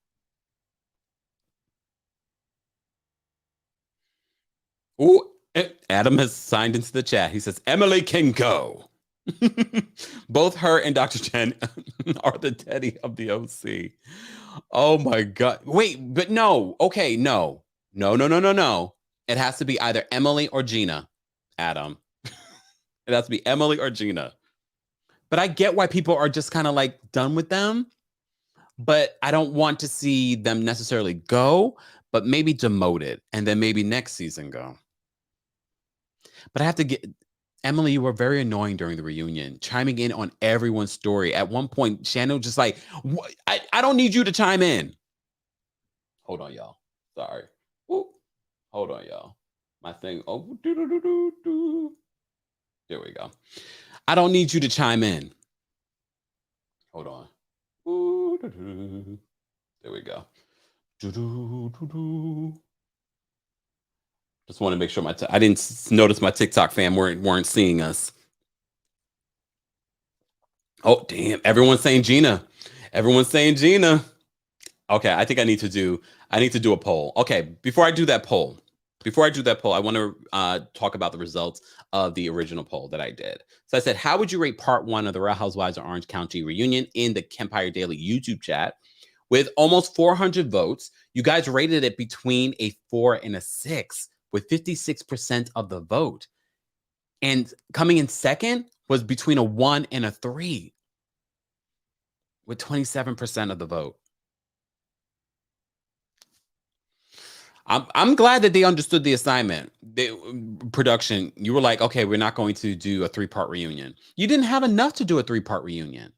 Ooh, Adam has signed into the chat. He says, Emily can go. Both her and Dr. Jen are the daddy of the OC. Oh my God. Wait, but no. Okay, no. No, no, no, no, no. It has to be either Emily or Gina, Adam. It has to be Emily or Gina. But I get why people are just kind of like done with them. But I don't want to see them necessarily go, but maybe demoted and then maybe next season go. But I have to get Emily, you were very annoying during the reunion, chiming in on everyone's story. At one point, Shannon just like, I don't need you to chime in. Hold on, y'all. Sorry. Ooh. Hold on, y'all. My thing. Oh, there we go. I don't need you to chime in. Hold on. There we go. Just want to make sure I didn't notice my TikTok fam weren't seeing us. Oh damn! Everyone's saying Gina. Everyone's saying Gina. Okay, I think I need to do a poll. Okay, before I do that poll, I want to talk about the results of the original poll that I did. So I said, how would you rate part 1 of the Real Housewives of Orange County reunion in the Kempire Daily YouTube chat? With almost 400 votes, you guys rated it between a 4 and a 6 with 56% of the vote. And coming in second was between a 1 and a 3 with 27% of the vote. I'm glad that they understood the assignment. Production, you were like, okay, we're not going to do a 3-part reunion. You didn't have enough to do a 3-part reunion.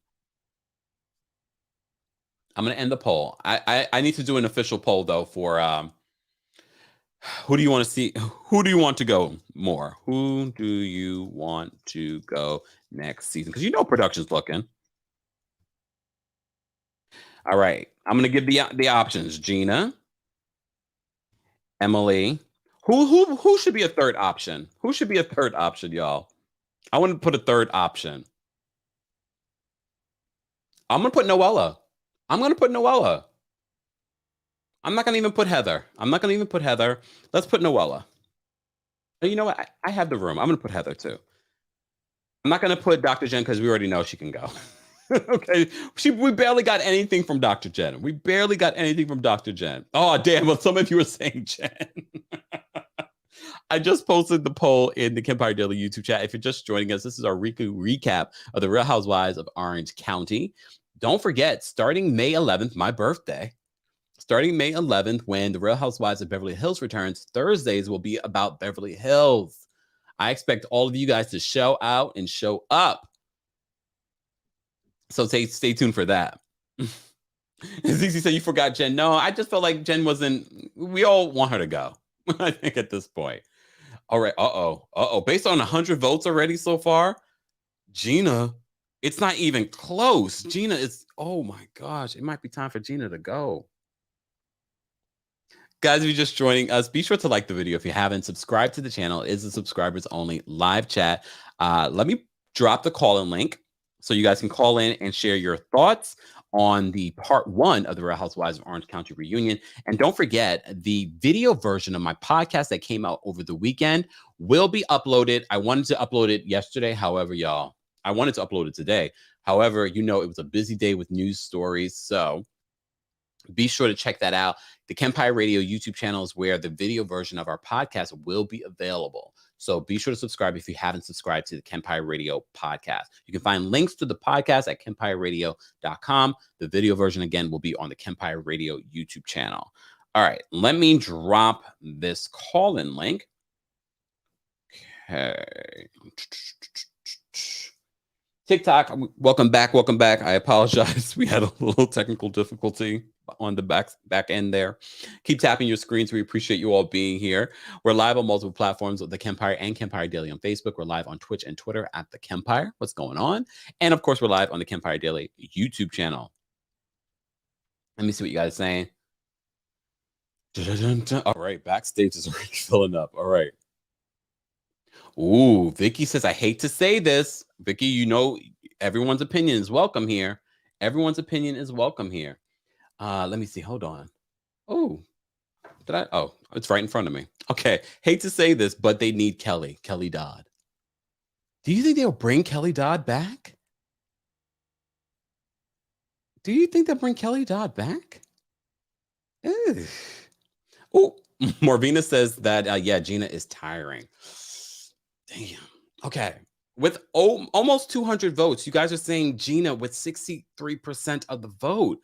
I'm going to end the poll. I need to do an official poll though for who do you want to see? Who do you want to go more? Who do you want to go next season? Because you know production's looking. All right. I'm going to give the options. Gina, Emily. Who should be a third option? Who should be a third option, y'all? I want to put a third option. I'm going to put Noella. I'm not going to even put Heather. Let's put Noella. And you know what? I have the room. I'm going to put Heather too. I'm not going to put Dr. Jen because we already know she can go. Okay. We barely got anything from Dr. Jen. Oh, damn. Well, some of you were saying Jen. I just posted the poll in the Kempire Daily YouTube chat. If you're just joining us, this is our weekly recap of the Real Housewives of Orange County. Don't forget, starting May 11th, my birthday, when the Real Housewives of Beverly Hills returns, Thursdays will be about Beverly Hills. I expect all of you guys to show out and show up. So stay tuned for that. Zizi said you forgot Jen. No, I just felt like Jen wasn't. We all want her to go. I think at this point. All right. Based on 100 votes already so far, Gina, it's not even close. Gina is. Oh my gosh, it might be time for Gina to go. Guys, if you're just joining us, be sure to like the video if you haven't. Subscribe to the channel. It is a subscribers only live chat. Let me drop the call-in link so you guys can call in and share your thoughts on the part 1 of the Real Housewives of Orange County reunion. And don't forget, the video version of my podcast that came out over the weekend will be uploaded. I wanted to upload it yesterday. However, y'all, I wanted to upload it today. However, it was a busy day with news stories. So be sure to check that out. The Kempire Radio YouTube channel is where the video version of our podcast will be available. So be sure to subscribe if you haven't subscribed to the Kempire Radio podcast. You can find links to the podcast at kempireradio.com. The video version, again, will be on the Kempire Radio YouTube channel. All right, let me drop this call-in link. Okay. TikTok, welcome back. I apologize. We had a little technical difficulty on the back end there. Keep tapping your screens. We appreciate you all being here. We're live on multiple platforms with The Kempire and Kempire Daily on Facebook. We're live on Twitch and Twitter at The Kempire. What's going on? And of course, we're live on the Kempire Daily YouTube channel. Let me see what you guys are saying. All right, backstage is already filling up. All right. Ooh, Vicky says, I hate to say this. Vicky, everyone's opinion is welcome here. Let me see. Hold on. Oh, it's right in front of me. Okay. Hate to say this, but they need Kelly Dodd. Do you think they'll bring Kelly Dodd back? Do you think they'll bring Kelly Dodd back? Oh, Morvina says that, yeah, Gina is tiring. Damn. Okay. With almost 200 votes, you guys are saying Gina with 63% of the vote.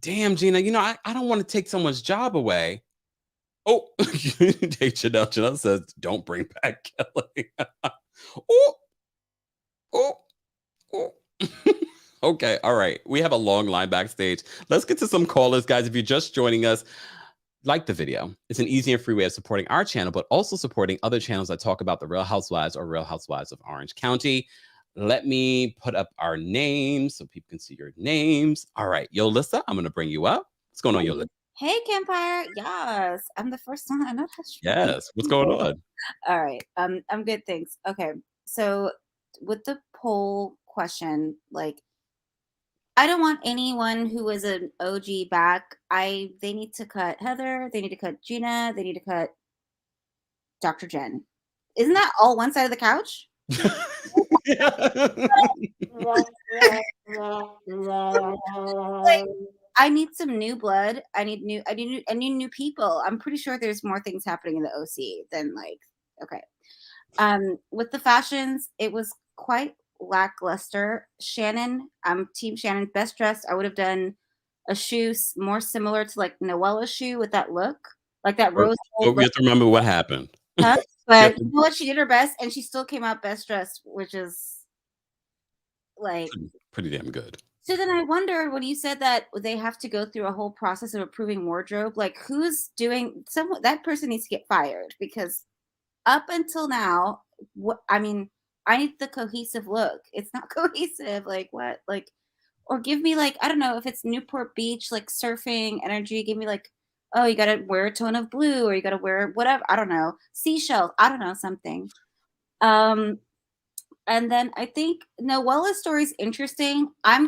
Damn, Gina, I don't want to take someone's job away. Oh, Chanel says, don't bring back Kelly. Oh, oh, oh. Okay, all right. We have a long line backstage. Let's get to some callers, guys. If you're just joining us, like the video. It's an easy and free way of supporting our channel, but also supporting other channels that talk about the Real Housewives or Real Housewives of Orange County. Let me put up our names so people can see your names. All right, Yolissa, I'm going to bring you up. What's going on, Yolissa? Hey, Kempire. Yes, I'm the first one. I know that's true. Yes, what's going on? All right, I'm good, thanks. Okay, so with the poll question, like, I don't want anyone who is an OG back. They need to cut Heather. They need to cut Gina. They need to cut Dr. Jen. Isn't that all one side of the couch? Like, I need some new blood. I need new people. I'm pretty sure there's more things happening in the OC than okay. With the fashions, it was quite lackluster. Shannon, I'm team Shannon, best dressed. I would have done a shoe more similar to like Noella's shoe with that look, like that rose gold. We have to remember what happened. Huh? But you know what? She did her best, and she still came out best dressed, which is like pretty damn good. So then I wondered when you said that they have to go through a whole process of approving wardrobe, like who's doing that person needs to get fired, because up until now, I need the cohesive look. It's not cohesive. Like what? Like, or give me like, I don't know, if it's Newport Beach, like surfing energy, give me like, oh, you got to wear a tone of blue, or you got to wear whatever. I don't know. Seashell. I don't know, something. And then I think Noella's story is interesting. I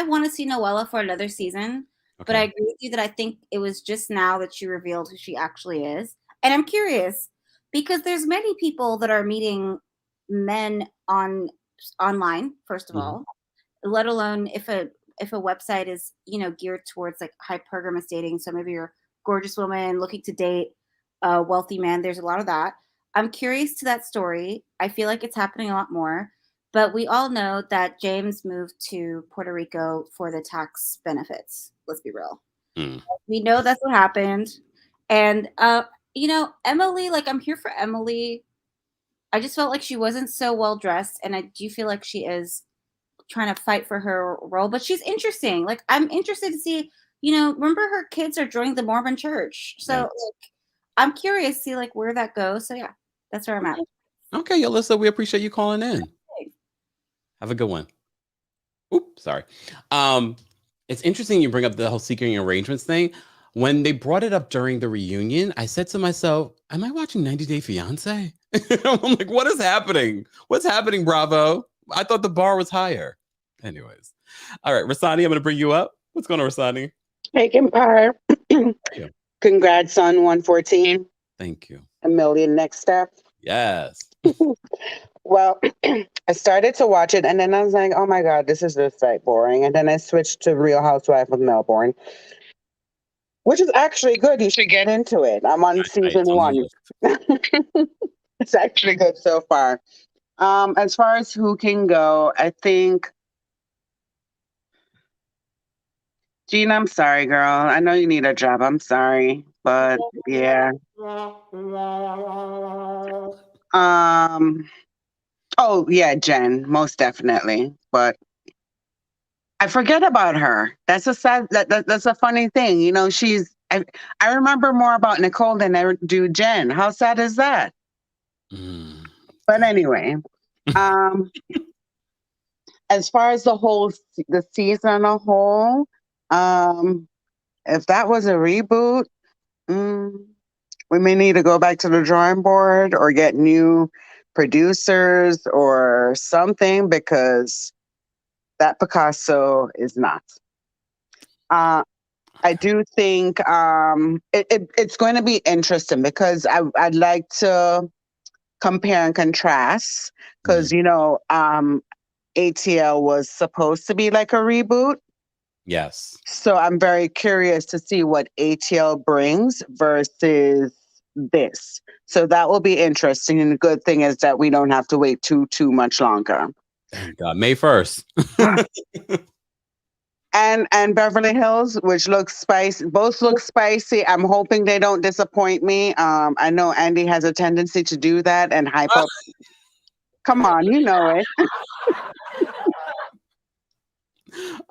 want to see Noella for another season, but I agree with you that I think it was just now that she revealed who she actually is. And I'm curious because there's many people that are meeting men online, first of all, let alone if a website is, geared towards like hypergamous dating. So maybe you're a gorgeous woman looking to date a wealthy man. There's a lot of that. I'm curious to that story. I feel like it's happening a lot more, but we all know that James moved to Puerto Rico for the tax benefits. Let's be real. We know that's what happened. And, Emily, like, I'm here for Emily. I just felt like she wasn't so well dressed. And I do feel like she is trying to fight for her role, but she's interesting. Like, I'm interested to see, remember her kids are joining the Mormon church. So like, I'm curious to see like where that goes. So yeah, that's where I'm at. Okay, Alyssa, we appreciate you calling in. Okay. Have a good one. Oops, sorry. It's interesting you bring up the whole seeking arrangements thing. When they brought it up during the reunion, I said to myself, am I watching 90 Day Fiance? I'm like, what is happening? What's happening, Bravo? I thought the bar was higher. Anyways. All right, Rasani, I'm going to bring you up. What's going on, Rasani? Hey, Kempire. Congrats on 114. Thank you. $1 million next step. Yes. Well, I started to watch it, and then I was like, oh my God, this is just like boring. And then I switched to Real Housewives of Melbourne, which is actually good. You should get into it. I'm on season 1. It's actually good so far. As far as who can go, I think Gina, I'm sorry, girl. I know you need a job. I'm sorry. But yeah. Oh yeah, Jen, most definitely. But I forget about her. That's a sad that's a funny thing. I remember more about Nicole than I do Jen. How sad is that? But anyway. As far as the season on a whole, if that was a reboot, we may need to go back to the drawing board or get new producers or something, because that Picasso is not. I do think it's going to be interesting because I'd like to compare and contrast because ATL was supposed to be like a reboot. Yes. So I'm very curious to see what ATL brings versus this. So that will be interesting. And the good thing is that we don't have to wait too much longer. Thank God. May 1st. And Beverly Hills, which looks spicy. Both look spicy. I'm hoping they don't disappoint me. I know Andy has a tendency to do that and hype up. Come on, you know it.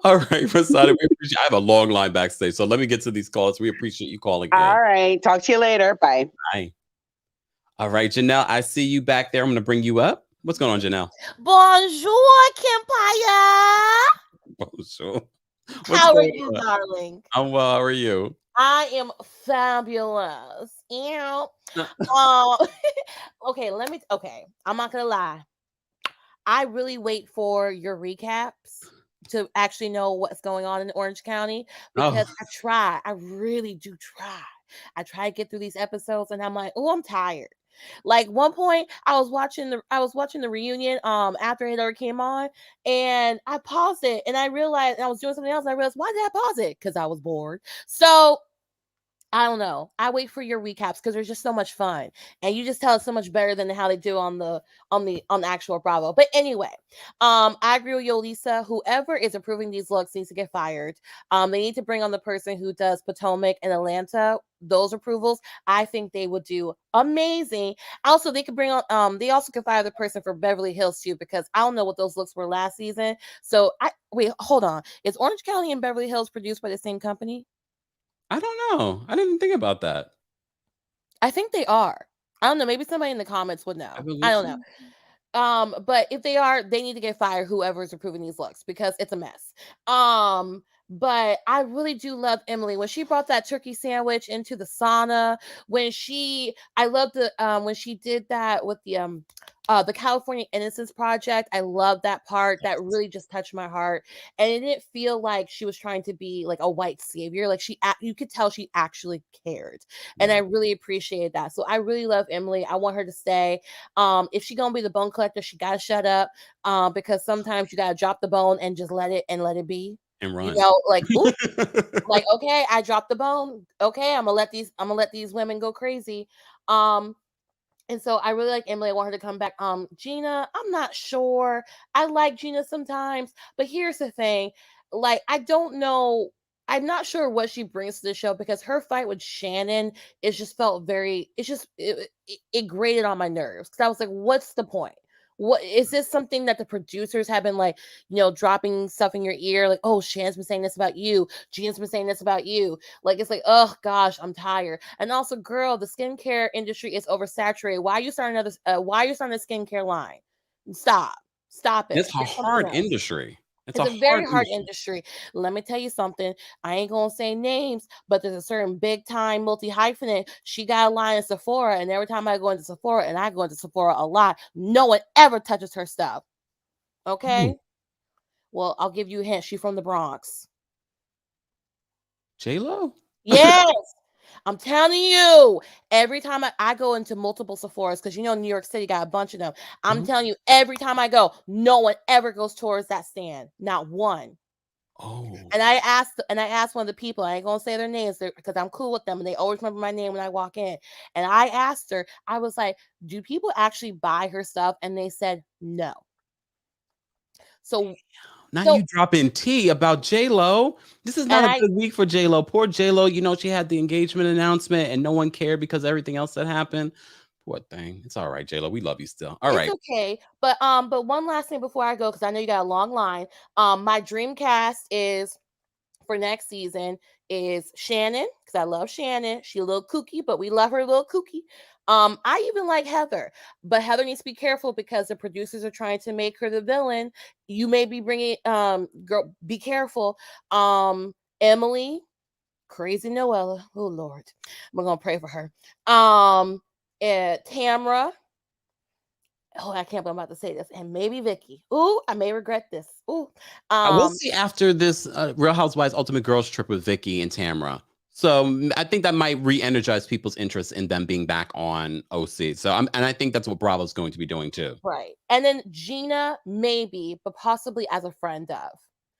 All right, Masada, we appreciate. I have a long line backstage, so let me get to these calls. We appreciate you calling in. All right, talk to you later. Bye. Bye. All right, Janelle, I see you back there. I'm going to bring you up. What's going on, Janelle? Bonjour, Kempire. Bonjour. How are you, darling? I'm well. How are you? I am fabulous. Ew. Okay, I'm not gonna lie. I really wait for your recaps to actually know what's going on in Orange County because I really do try. I try to get through these episodes and I'm like, oh, I'm tired. Like one point I was watching the reunion after it already came on and I paused it and I realized I was doing something else and I realized, why did I pause it? Because I was bored. So I don't know. I wait for your recaps because they're just so much fun, and you just tell it so much better than how they do on the actual Bravo. But anyway, I agree with Yolisa. Whoever is approving these looks needs to get fired. They need to bring on the person who does Potomac and Atlanta. Those approvals, I think they would do amazing. Also, they could bring on. They also could fire the person for Beverly Hills too, because I don't know what those looks were last season. So wait, hold on. Is Orange County and Beverly Hills produced by the same company? I don't know. I didn't think about that. I think they are. I don't know. Maybe somebody in the comments would know. I don't know. But if they are, they need to get fired, whoever is approving these looks, because it's a mess. But I really do love Emily when she brought that turkey sandwich into the sauna. When she did that with the California Innocence Project. I love that part. That really just touched my heart. And it didn't feel like she was trying to be like a white savior. Like you could tell she actually cared. And I really appreciated that. So I really love Emily. I want her to stay. If she's gonna be the bone collector, she gotta shut up. Because sometimes you gotta drop the bone and just let it be. And run. Like, ooh, like, okay, I dropped the bone. Okay, I'm gonna let these women go crazy. And so I really like Emily. I want her to come back. Gina, I'm not sure. I like Gina sometimes, but here's the thing. Like, I don't know. I'm not sure what she brings to the show because her fight with Shannon it grated on my nerves. Because I was like, what's the point? What is this something that the producers have been like, dropping stuff in your ear? Like, oh, Shannon's been saying this about you. Gina's been saying this about you. Like, it's like, oh gosh, I'm tired. And also, girl, the skincare industry is oversaturated. Why are you starting a skincare line? Stop it. It's a hard industry. It's a very hard industry. Let me tell you something. I ain't gonna say names, but there's a certain big time multi-hyphenate. She got a line in Sephora, and every time I go into Sephora, and I go into Sephora a lot, no one ever touches her stuff. Okay? Well, I'll give you a hint. She's from the Bronx. J-Lo? Yes. I'm telling you, every time I go into multiple Sephoras, because New York City got a bunch of them. I'm telling you, every time I go, no one ever goes towards that stand. Not one. Oh. And I asked one of the people, I ain't gonna say their names because I'm cool with them and they always remember my name when I walk in. And I asked her, I was like, do people actually buy her stuff? And they said no. So now you dropping tea about J-Lo. This is not a good week for J-Lo. Poor J-Lo, she had the engagement announcement and no one cared because of everything else that happened. Poor thing. It's all right, J-Lo. We love you still. All right. It's okay. But one last thing before I go, because I know you got a long line. My dream cast is for next season is Shannon, because I love Shannon. She a little kooky, but we love her a little kooky. I even like Heather, but Heather needs to be careful because the producers are trying to make her the villain. You may be bringing, girl, be careful. Emily, crazy Noella. Oh Lord, we're gonna pray for her. Tamra. Oh, I can't believe I'm about to say this. And maybe Vicky. Ooh, I may regret this. Ooh. We'll see after this Real Housewives Ultimate Girls Trip with Vicky and Tamra. So I think that might re-energize people's interest in them being back on OC. So and I think that's what Bravo's going to be doing too. Right. And then Gina, maybe, but possibly as a friend of.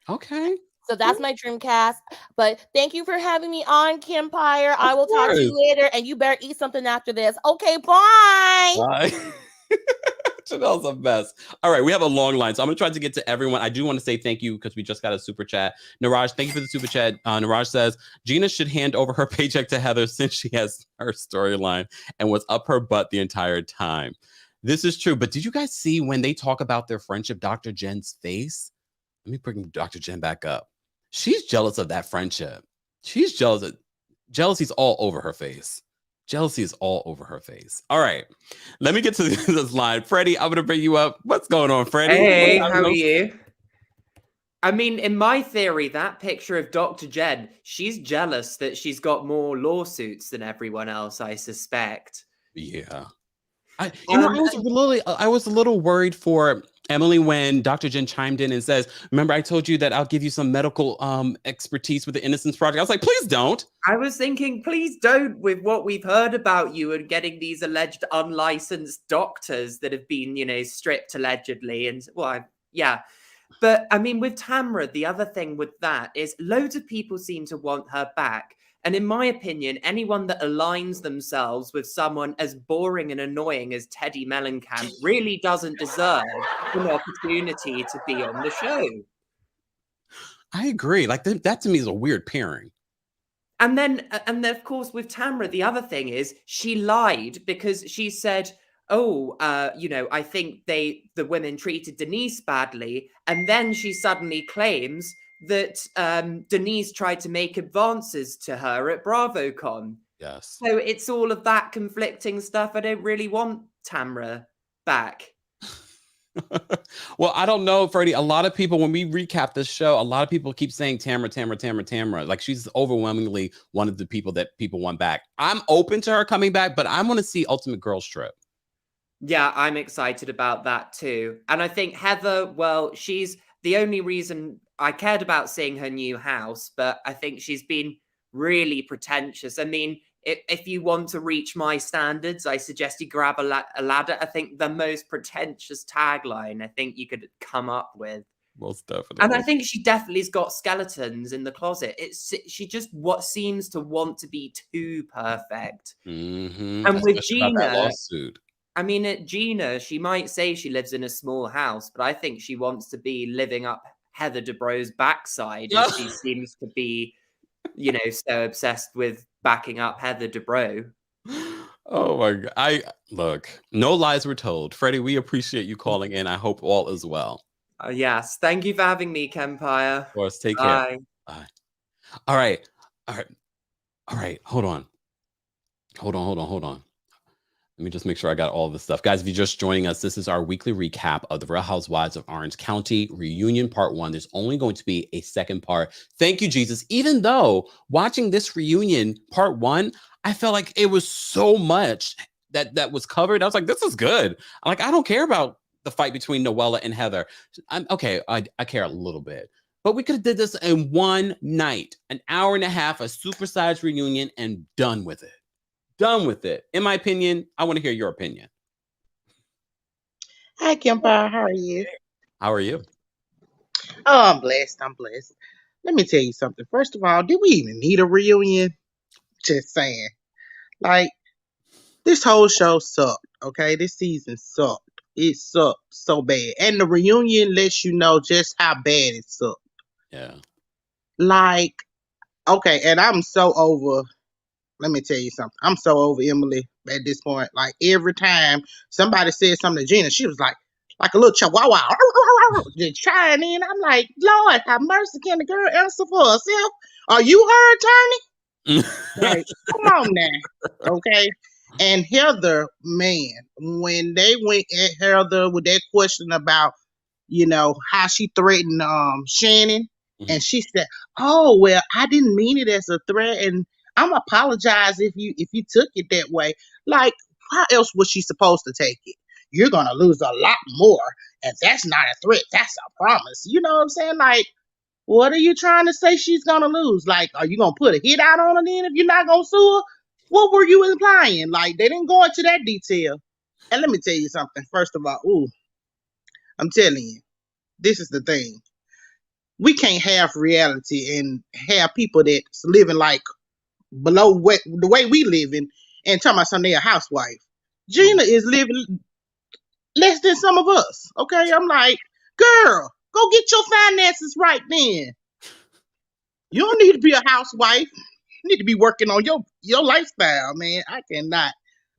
Okay. So that's my dream cast. But thank you for having me on, Kempire. I will talk to you later, and you better eat something after this. Okay, bye. Bye. Janelle's a mess. All right, we have a long line, so I'm going to try to get to everyone. I do want to say thank you because we just got a super chat. Niraj, thank you for the super chat. Niraj says, Gina should hand over her paycheck to Heather since she has her storyline and was up her butt the entire time. This is true, but did you guys see when they talk about their friendship, Dr. Jen's face? Let me bring Dr. Jen back up. She's jealous of that friendship. She's jealous. Jealousy's all over her face. Jealousy is all over her face. All right, let me get to this line. Freddie, I'm going to bring you up. What's going on, Freddie? Hey, how are you? I mean, in my theory, that picture of Dr. Jen, she's jealous that she's got more lawsuits than everyone else, I suspect. Yeah. I was a little worried for Emily when Dr. Jen chimed in and says, remember, I told you that I'll give you some medical expertise with the Innocence Project. I was like, please don't. I was thinking, please don't, with what we've heard about you and getting these alleged unlicensed doctors that have been, stripped allegedly. And yeah. But I mean, with Tamra, the other thing with that is loads of people seem to want her back. And in my opinion, anyone that aligns themselves with someone as boring and annoying as Teddy Mellencamp really doesn't deserve an opportunity to be on the show. I agree. Like that to me is a weird pairing. And then, of course, with Tamra, the other thing is she lied because she said, I think the women treated Denise badly. And then she suddenly claims that Denise tried to make advances to her at BravoCon. Yes. So it's all of that conflicting stuff. I don't really want Tamra back. Well, I don't know, Freddie. A lot of people, when we recap this show, a lot of people keep saying Tamra. Like she's overwhelmingly one of the people that people want back. I'm open to her coming back, but I want to see Ultimate Girls Trip. Yeah, I'm excited about that too. And I think Heather, well, she's the only reason I cared about seeing her new house, but I think she's been really pretentious. I mean, if you want to reach my standards, I suggest you grab a ladder. I think the most pretentious tagline I think you could come up with. Most definitely. And I think she definitely's got skeletons in the closet. She just seems to want to be too perfect. Mm-hmm. And with Gina, I mean, Gina, she might say she lives in a small house, but I think she wants to be living up Heather Dubrow's backside. And she seems to be, so obsessed with backing up Heather Dubrow. Oh my God. Look, no lies were told. Freddie, we appreciate you calling in. I hope all is well. Yes. Thank you for having me, Kempire. Of course. Take care. Bye. All right. Hold on. Let me just make sure I got all this stuff. Guys, if you're just joining us, this is our weekly recap of the Real Housewives of Orange County reunion part 1. There's only going to be a second part. Thank you, Jesus. Even though watching this reunion part 1, I felt like it was so much that was covered. I was like, this is good. I don't care about the fight between Noella and Heather. I care a little bit. But we could have did this in one night, an hour and a half, a supersized reunion, and done with it. Done with it. In my opinion, I want to hear your opinion. Hi, Kempire. How are you? How are you? Oh, I'm blessed. Let me tell you something. First of all, did we even need a reunion? Just saying. This whole show sucked, okay? This season sucked. It sucked so bad. And the reunion lets you know just how bad it sucked. Yeah. Okay, and I'm so over... Let me tell you something. I'm so over Emily at this point. Every time somebody said something to Gina, she was like a little chihuahua, just chiming in. I'm like, Lord, have mercy. Can the girl answer for herself? Are you her attorney? Come on now. Okay. And Heather, man, when they went at Heather with that question about, how she threatened Shannon, and she said, oh, well, I didn't mean it as a threat, and I'm apologize if you took it that way. How else was she supposed to take it? You're gonna lose a lot more, and that's not a threat. That's a promise. You know what I'm saying? What are you trying to say she's gonna lose? Like, are you gonna put a hit out on her then if you're not gonna sue her? What were you implying? Like, they didn't go into that detail. And let me tell you something. First of all, I'm telling you, this is the thing. We can't have reality and have people that's living like below the way we living and talking about something, a housewife. Gina is living less than some of us. Okay, I'm like, girl, go get your finances right then. You don't need to be a housewife. You need to be working on your lifestyle, man. I cannot.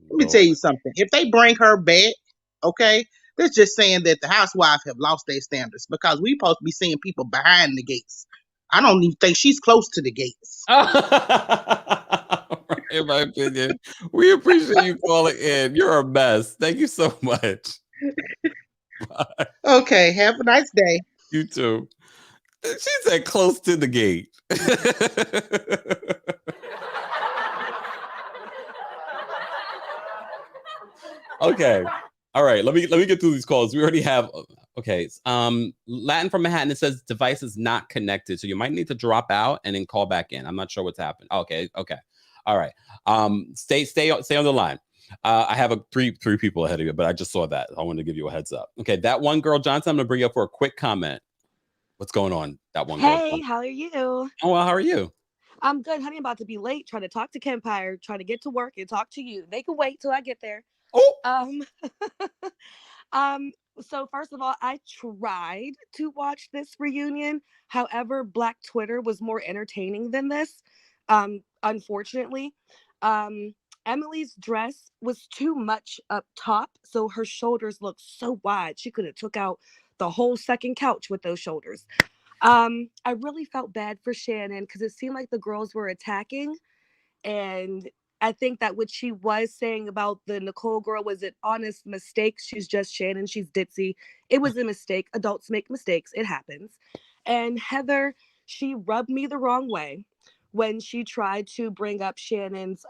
Let me tell you something. If they bring her back, okay, they're just saying that the housewives have lost their standards because we supposed to be seeing people behind the gates. I don't even think she's close to the gates. In my opinion, we appreciate you calling in. You're a mess. Thank you so much. Bye. Okay, have a nice day. You too. She said close to the gate. Okay. All right. Let me get through these calls. We already have okay. Latin from Manhattan, it says device is not connected. So you might need to drop out and then call back in. I'm not sure what's happened. Okay. All right. Stay on the line. I have three people ahead of you, but I just saw that. I wanted to give you a heads up. Okay, that one girl, Johnson, I'm gonna bring you up for a quick comment. What's going on? That one girl. Hey, how are you? Oh, well, how are you? I'm good, honey. I'm about to be late trying to talk to Kempire, trying to get to work and talk to you. They can wait till I get there. Oh. So first of all, I tried to watch this reunion. However, Black Twitter was more entertaining than this. Unfortunately. Emily's dress was too much up top, so her shoulders looked so wide. She could have took out the whole second couch with those shoulders. I really felt bad for Shannon because it seemed like the girls were attacking, and I think that what she was saying about the Nicole girl was an honest mistake. She's just Shannon. She's ditzy. It was a mistake. Adults make mistakes. It happens. And Heather, she rubbed me the wrong way when she tried to bring up Shannon's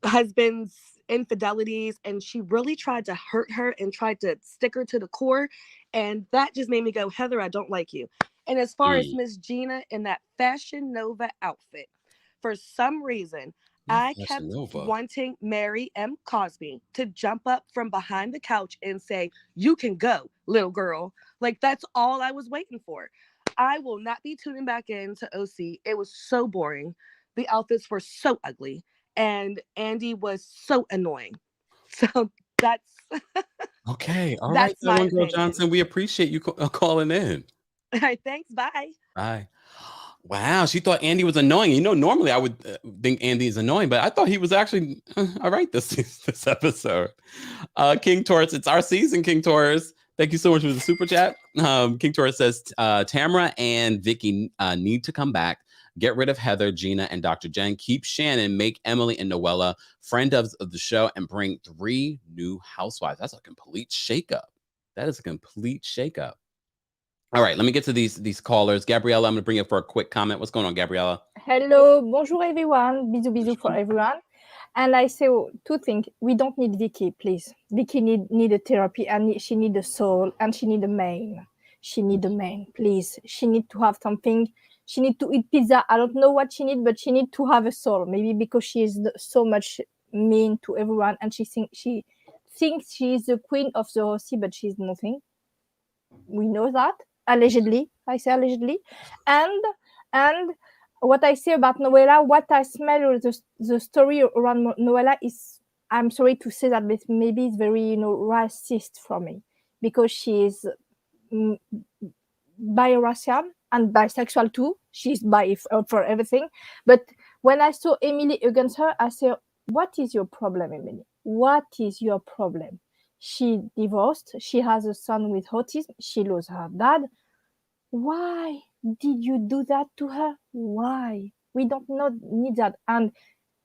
husband's infidelities, and she really tried to hurt her and tried to stick her to the core, and that just made me go, Heather, I don't like you. And as far as Miss Gina in that Fashion Nova outfit, for some reason I kept wanting Mary M. Cosby to jump up from behind the couch and say, you can go, little girl. Like, that's all I was waiting for. I will not be tuning back into OC. It was so boring. The outfits were so ugly. And Andy was so annoying. So that's okay. All right, that one girl Johnson. We appreciate you calling in. All right, thanks. Bye. Bye. Wow, she thought Andy was annoying. You know, normally I would think Andy is annoying, but I thought he was actually all right this episode. King Taurus, it's our season, King Taurus. Thank you so much for the super chat. King Taurus says Tamara and Vicky need to come back. Get rid of Heather, Gina, and Dr. Jen. Keep Shannon, make Emily and Noella friend of the show, and bring 3 new housewives. That's a complete shakeup. That is a complete shakeup. All right, let me get to these callers. Gabriella, I'm going to bring you up for a quick comment. What's going on, Gabriella? Hello, bonjour everyone. Bisous for everyone. And I say 2 things. We don't need Vicky, please. Vicky need a therapy, and she need a soul, and she need a man. She need a man, please. She need to have something. She need to eat pizza. I don't know what she need, but she need to have a soul. Maybe because she is so much mean to everyone, and she thinks she is the queen of the RHOC, but she's nothing. We know that. Allegedly. I say allegedly. And what I say about Noella, what I smell the story around Noella is, I'm sorry to say that, but maybe it's very, racist for me, because she is biracial and bisexual too. She's bi for everything. But when I saw Emily against her, I said, what is your problem, Emily? What is your problem? She divorced. She has a son with autism. She lost her dad. Why did you do that to her? Why? We don't need that. And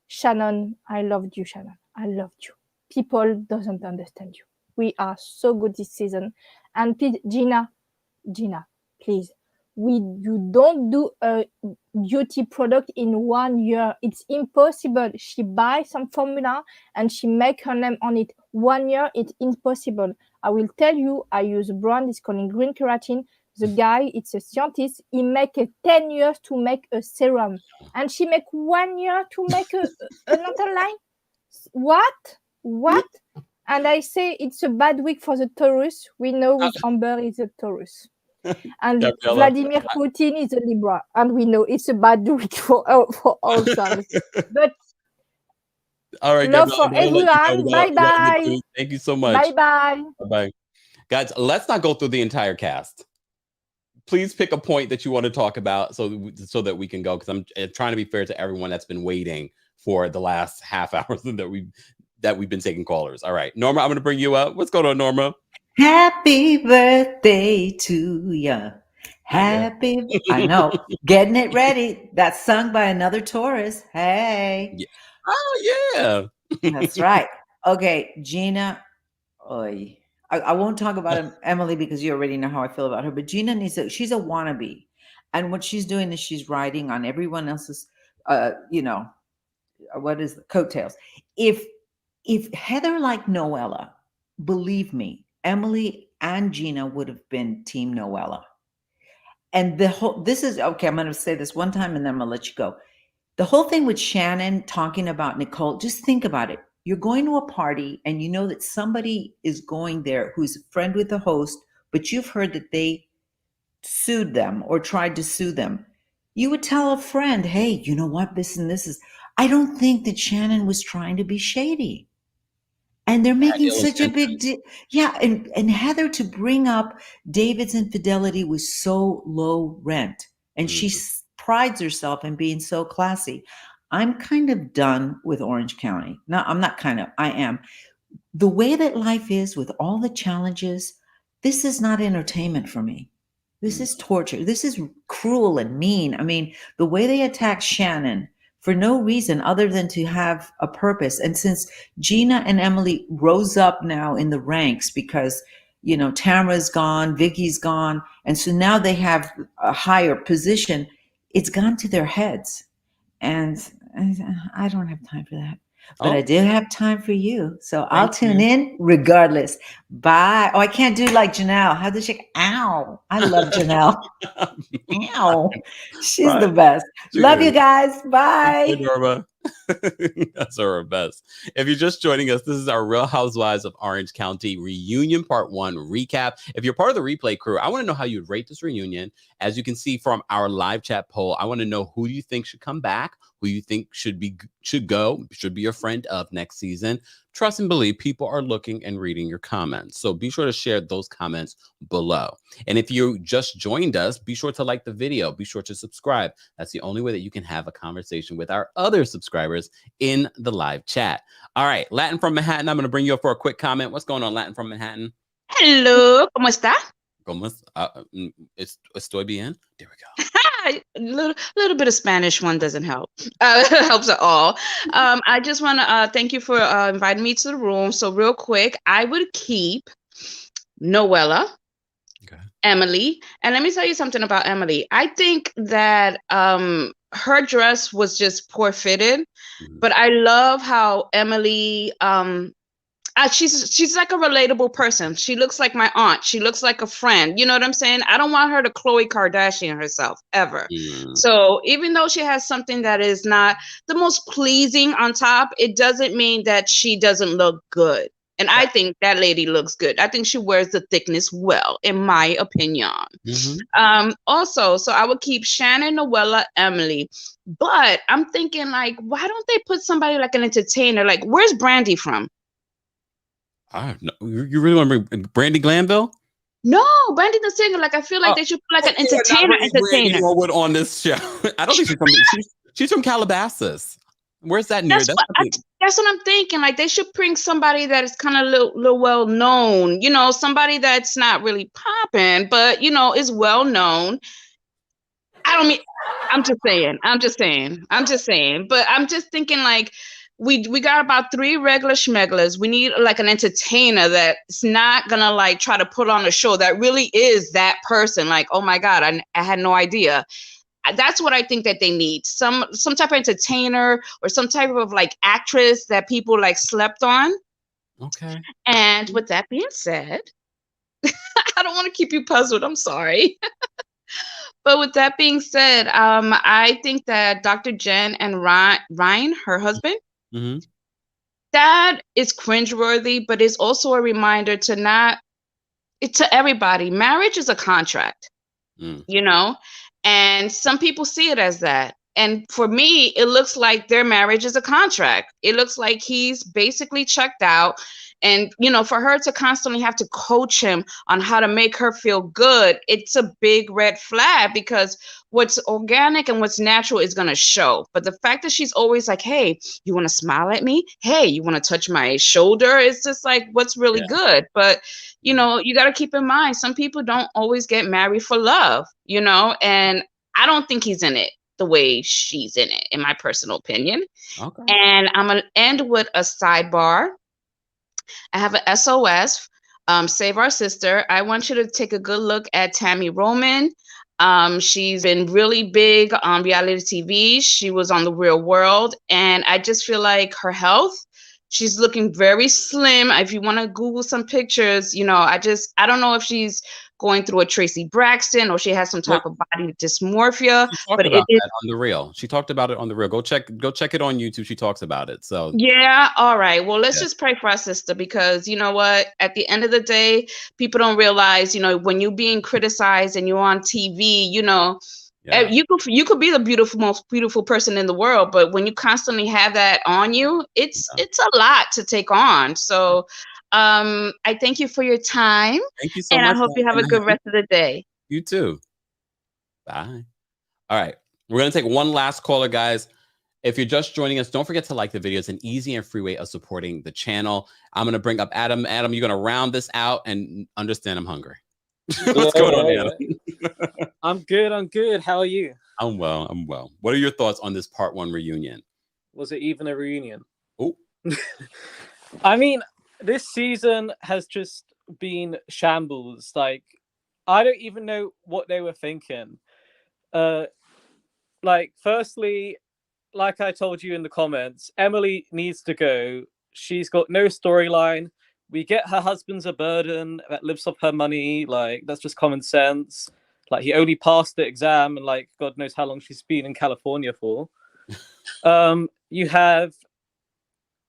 Shannon, I loved you, Shannon. I loved you. People doesn't understand you. We are so good this season. And please, Gina, please. You don't do a beauty product in 1 year. It's impossible. She buys some formula and she make her name on it. 1 year, it's impossible. I will tell you, I use a brand, it's called Green Keratin. The guy, it's a scientist. He make 10 years to make a serum, and she make 1 year to make another line. What? And I say it's a bad week for the Taurus. We know with Amber is a Taurus. And Gabriella, Vladimir Putin is a Libra. And we know it's a bad week for all signs. But all right, love Gabriella, for everyone. Bye-bye. Thank you so much. Bye-bye. Bye-bye. Guys, let's not go through the entire cast. Please pick a point that you want to talk about so that we can go, because I'm trying to be fair to everyone that's been waiting for the last half hour that we've been taking callers. All right, Norma, I'm going to bring you up. What's going on, Norma? Happy birthday to ya. Happy, I know, getting it ready. That's sung by another Taurus. Hey. Yeah. Oh, yeah. That's right. Okay, Gina. Oy. I won't talk about Emily because you already know how I feel about her, but Gina she's a wannabe. And what she's doing is she's riding on everyone else's, what is the coattails. If Heather liked Noella, believe me, Emily and Gina would have been Team Noella. And this is, okay, I'm going to say this one time and then I'm going to let you go. The whole thing with Shannon talking about Nicole, just think about it. You're going to a party and you know that somebody is going there who's a friend with the host, but you've heard that they sued them or tried to sue them. You would tell a friend, hey, you know what, this and this is. I don't think that Shannon was trying to be shady. And they're making such a big deal. Yeah, and Heather to bring up David's infidelity was so low rent. And she prides herself in being so classy. I'm kind of done with Orange County. No, I'm not kind of, I am. The way that life is with all the challenges, this is not entertainment for me. This is torture. This is cruel and mean. I mean, the way they attack Shannon for no reason other than to have a purpose. And since Gina and Emily rose up now in the ranks because, Tamara's gone, Vicky's gone, and so now they have a higher position, it's gone to their heads. And I don't have time for that. But I do have time for you. So I'll tune in regardless. Bye. Oh, I can't do like Janelle. How does she? Ow. I love Janelle. Ow. She's the best. Love you guys. Bye. Hey, Norma. That's our best. If you're just joining us, this is our Real Housewives of Orange County reunion part 1 recap. If you're part of the replay crew, I want to know how you'd rate this reunion. As you can see from our live chat poll, I want to know who you think should come back, who you think should be your friend of next season. Trust and believe people are looking and reading your comments. So be sure to share those comments below. And if you just joined us, be sure to like the video. Be sure to subscribe. That's the only way that you can have a conversation with our other subscribers in the live chat. All right, Latin from Manhattan. I'm going to bring you up for a quick comment. What's going on, Latin from Manhattan? Hello, ¿cómo está? Estoy bien. There we go. Hi. Little bit of Spanish one doesn't help. Helps at all. I just want to thank you for inviting me to the room. So real quick, I would keep Noella, Emily. And let me tell you something about Emily. I think that her dress was just poor fitted, but I love how Emily she's like a relatable person. She looks like my aunt. She looks like a friend. You know what I'm saying? I don't want her to Khloe Kardashian herself ever. So even though she has something that is not the most pleasing on top, it doesn't mean that she doesn't look good. And I think that lady looks good. I think she wears the thickness well, in my opinion. Also, so I would keep Shannon, Noella, Emily. But I'm thinking, like, why don't they put somebody like an entertainer? Like, where's Brandy from? I don't know. You really want to bring Brandy Glanville? No, Brandy the singer. Like, I feel like they should put like an entertainer. Brandy Norwood on this show. I don't think she's from. She's from Calabasas. Where's that near? That's what I'm thinking. Like, they should bring somebody that is kind of little well known. You know, somebody that's not really popping, but is well known. I'm just saying. But I'm just thinking, like, we got about 3 regular schmeglers. We need like an entertainer that's not gonna like try to put on a show that really is that person. Like, oh my God, I had no idea. That's what I think that they need. Some type of entertainer or some type of like actress that people like slept on. Okay. And with that being said, I don't want to keep you puzzled. I'm sorry. But with that being said, I think that Dr. Jen and Ryan, her husband, Mm-hmm. that is cringeworthy, but it's also a reminder to to everybody. Marriage is a contract, you know, and some people see it as that. And for me, it looks like their marriage is a contract. It looks like he's basically checked out. And, you know, for her to constantly have to coach him on how to make her feel good, it's a big red flag, because what's organic and what's natural is going to show. But the fact that she's always like, hey, you want to smile at me? Hey, you want to touch my shoulder? It's just like, what's really good? But, you know, you got to keep in mind, some people don't always get married for love, you know, and I don't think he's in it the way she's in it, in my personal opinion. Okay. And I'm going to end with a sidebar. I have a SOS, Save Our Sister. I want you to take a good look at Tammy Roman. She's been really big on reality TV. She was on The Real World. And I just feel like her health, she's looking very slim. If you want to Google some pictures, you know, I don't know if she's going through a Tracy Braxton or she has some type of body dysmorphia. She talked about that on The Real. She talked about it on The Real. Go check it on YouTube. She talks about it. So yeah, all right. Well, let's just pray for our sister, because you know what? At the end of the day, people don't realize, you know, when you're being criticized and you're on TV, you know, you could be the most beautiful person in the world, but when you constantly have that on you, it's a lot to take on. So I thank you for your time. Thank you so much. And I hope you have a good rest of the day. You too. Bye. All right. We're going to take one last caller, guys. If you're just joining us, don't forget to like the video. It's an easy and free way of supporting the channel. I'm going to bring up Adam. Adam, you're going to round this out and understand I'm hungry. What's going on, Adam? I'm good. How are you? I'm well. What are your thoughts on this part 1 reunion? Was it even a reunion? Oh. I mean, this season has just been shambles. Like, I don't even know what they were thinking. Like, firstly, like I told you in the comments, Emily needs to go. She's got no storyline. We get her husband's a burden that lives off her money. Like, that's just common sense. Like, he only passed the exam, and like, God knows how long she's been in California for. You have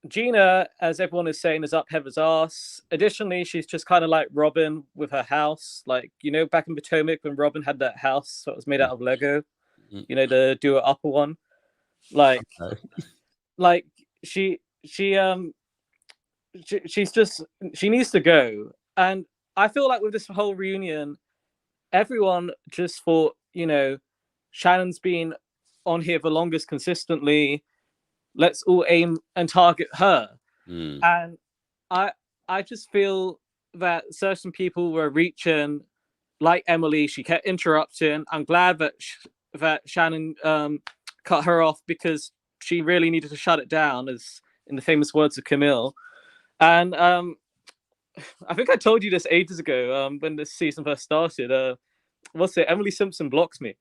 Gina, as everyone is saying, is up Heather's ass. Additionally, she's just kind of like Robin with her house. Like, you know, back in Potomac when Robin had that house that was made out of Lego, you know, the do it upper one. Like, like she's just, she needs to go. And I feel like with this whole reunion, everyone just thought, you know, Shannon's been on here the longest consistently. Let's all aim and target her. And I just feel that certain people were reaching, like Emily. She kept interrupting. I'm glad that that Shannon cut her off, because she really needed to shut it down, as in the famous words of Camille. And I think I told you this ages ago, when this season first started. What's it? Emily Simpson blocks me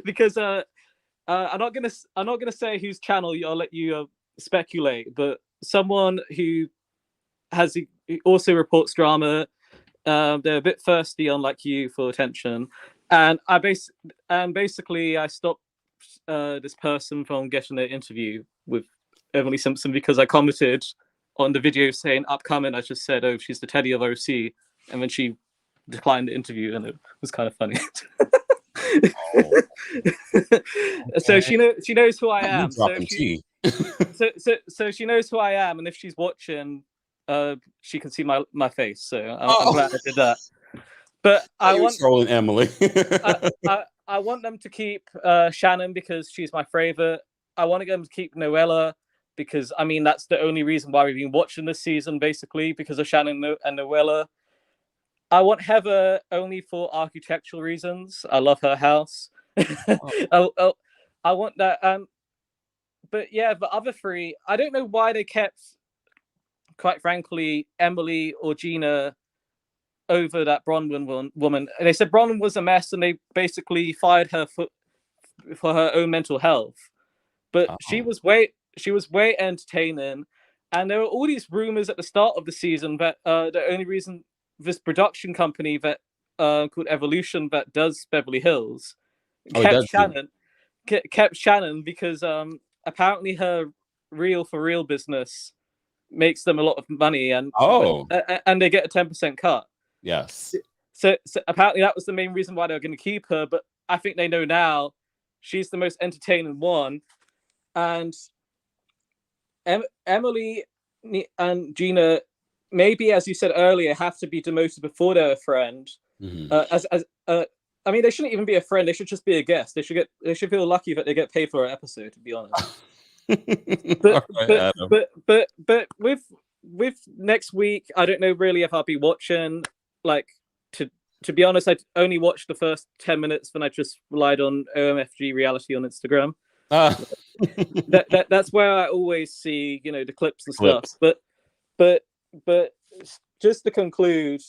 because I'm not gonna say whose channel. I'll let you speculate, but someone who also reports drama. They're a bit thirsty, unlike you, for attention, and basically I stopped this person from getting an interview with Emily Simpson because I commented on the video saying upcoming. I just said, "Oh, she's the Teddy of OC," and then she declined the interview, and it was kind of funny. So she knows who I am. So she knows who I am, and if she's watching, she can see my face. So I'm glad I did that. But I want trolling Emily. I want them to keep Shannon because she's my favorite. I want them to keep Noella because, I mean, that's the only reason why we've been watching this season, basically, because of Shannon and Noella. I want Heather only for architectural reasons. I love her house. I want that. But yeah, the other three, I don't know why they kept, quite frankly, Emily or Gina over that Bronwyn woman. They said Bronwyn was a mess, and they basically fired her for her own mental health. But she was way entertaining, and there were all these rumors at the start of the season that the only reason this production company that called Evolution that does Beverly Hills Oh, kept Shannon because apparently her Real for Real business makes them a lot of money, and they get a 10% cut. Yes. So apparently that was the main reason why they were going to keep her. But I think they know now she's the most entertaining one, and Emily and Gina, maybe as you said earlier, have to be demoted before they're a friend. I mean, they shouldn't even be a friend. They should just be a guest. They should feel lucky that they get paid for an episode, to be honest. but with next week, I don't know really if I'll be watching. Like, to be honest, I only watched the first 10 minutes when I just relied on OMFG reality on Instagram. That's where I always see, the clips and stuff. But just to conclude,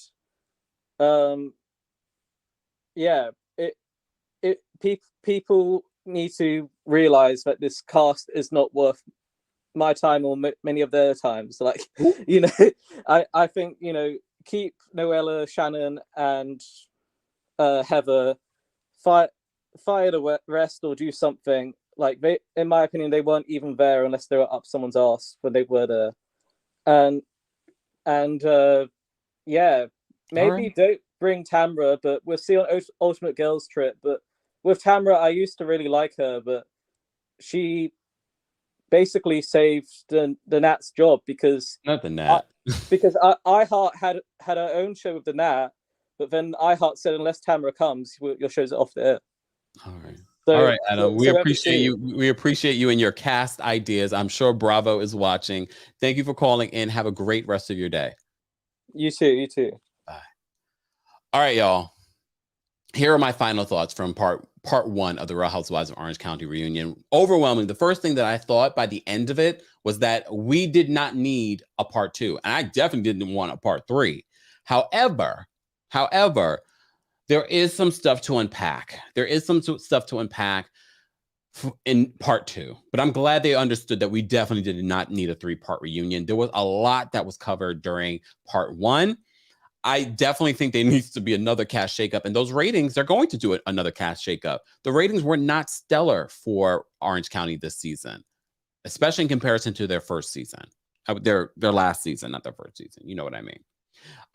people need to realize that this cast is not worth my time or many of their times. Like, I think, keep Noella, Shannon, and Heather, fire the rest or do something. Like, they, in my opinion, they weren't even there unless they were up someone's ass when they were there. And maybe don't bring Tamra, but we'll see on Ultimate Girls Trip. But with Tamra, I used to really like her, but she basically saved the Nat's job because not the Nat. Because iHeart had her own show with the Nat, but then iHeart said unless Tamra comes, your show's off the air. All right. So, all right, Adam. We appreciate see. you. We appreciate you and your cast ideas. I'm sure Bravo is watching. Thank you for calling in. Have a great rest of your day. You too. You too. Bye. All right, y'all. Here are my final thoughts from part one of the Real Housewives of Orange County reunion. Overwhelming. The first thing that I thought by the end of it was that we did not need a part 2, and I definitely didn't want a part 3. However, there is some stuff to unpack. There is some stuff to unpack in part 2, but I'm glad they understood that we definitely did not need a 3-part reunion. There was a lot that was covered during part 1. I definitely think there needs to be another cast shakeup, and those ratings, they're going to do another cast shakeup. The ratings were not stellar for Orange County this season, especially in comparison to their first season, their last season, not their first season. You know what I mean?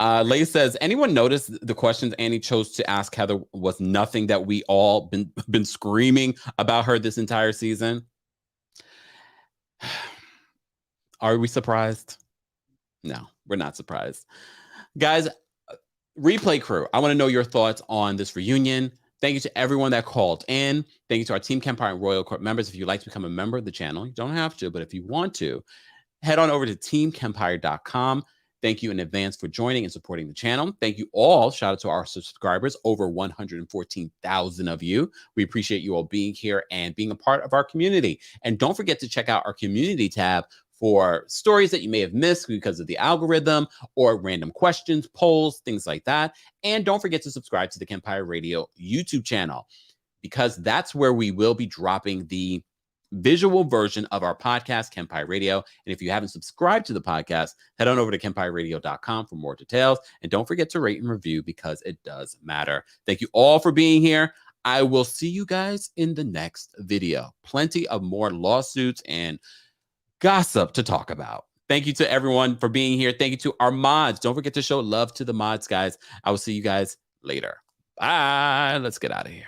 Lay says, anyone notice the questions Annie chose to ask Heather was nothing that we all been screaming about her this entire season? Are we surprised? No, we're not surprised. Guys, replay crew, I want to know your thoughts on this reunion. Thank you to everyone that called in. Thank you to our Team Kempire and Royal Court members. If you'd like to become a member of the channel, you don't have to, but if you want to, head on over to TheKempire.com. Thank you in advance for joining and supporting the channel. Thank you all. Shout out to our subscribers, over 114,000 of you. We appreciate you all being here and being a part of our community. And don't forget to check out our community tab for stories that you may have missed because of the algorithm or random questions, polls, things like that. And don't forget to subscribe to the Kempire Radio YouTube channel, because that's where we will be dropping the visual version of our podcast, Kempire Radio. And if you haven't subscribed to the podcast, head on over to KempireRadio.com for more details. And don't forget to rate and review, because it does matter. Thank you all for being here. I will see you guys in the next video. Plenty of more lawsuits and gossip to talk about. Thank you to everyone for being here. Thank you to our mods. Don't forget to show love to the mods, guys. I will see you guys later. Bye. Let's get out of here.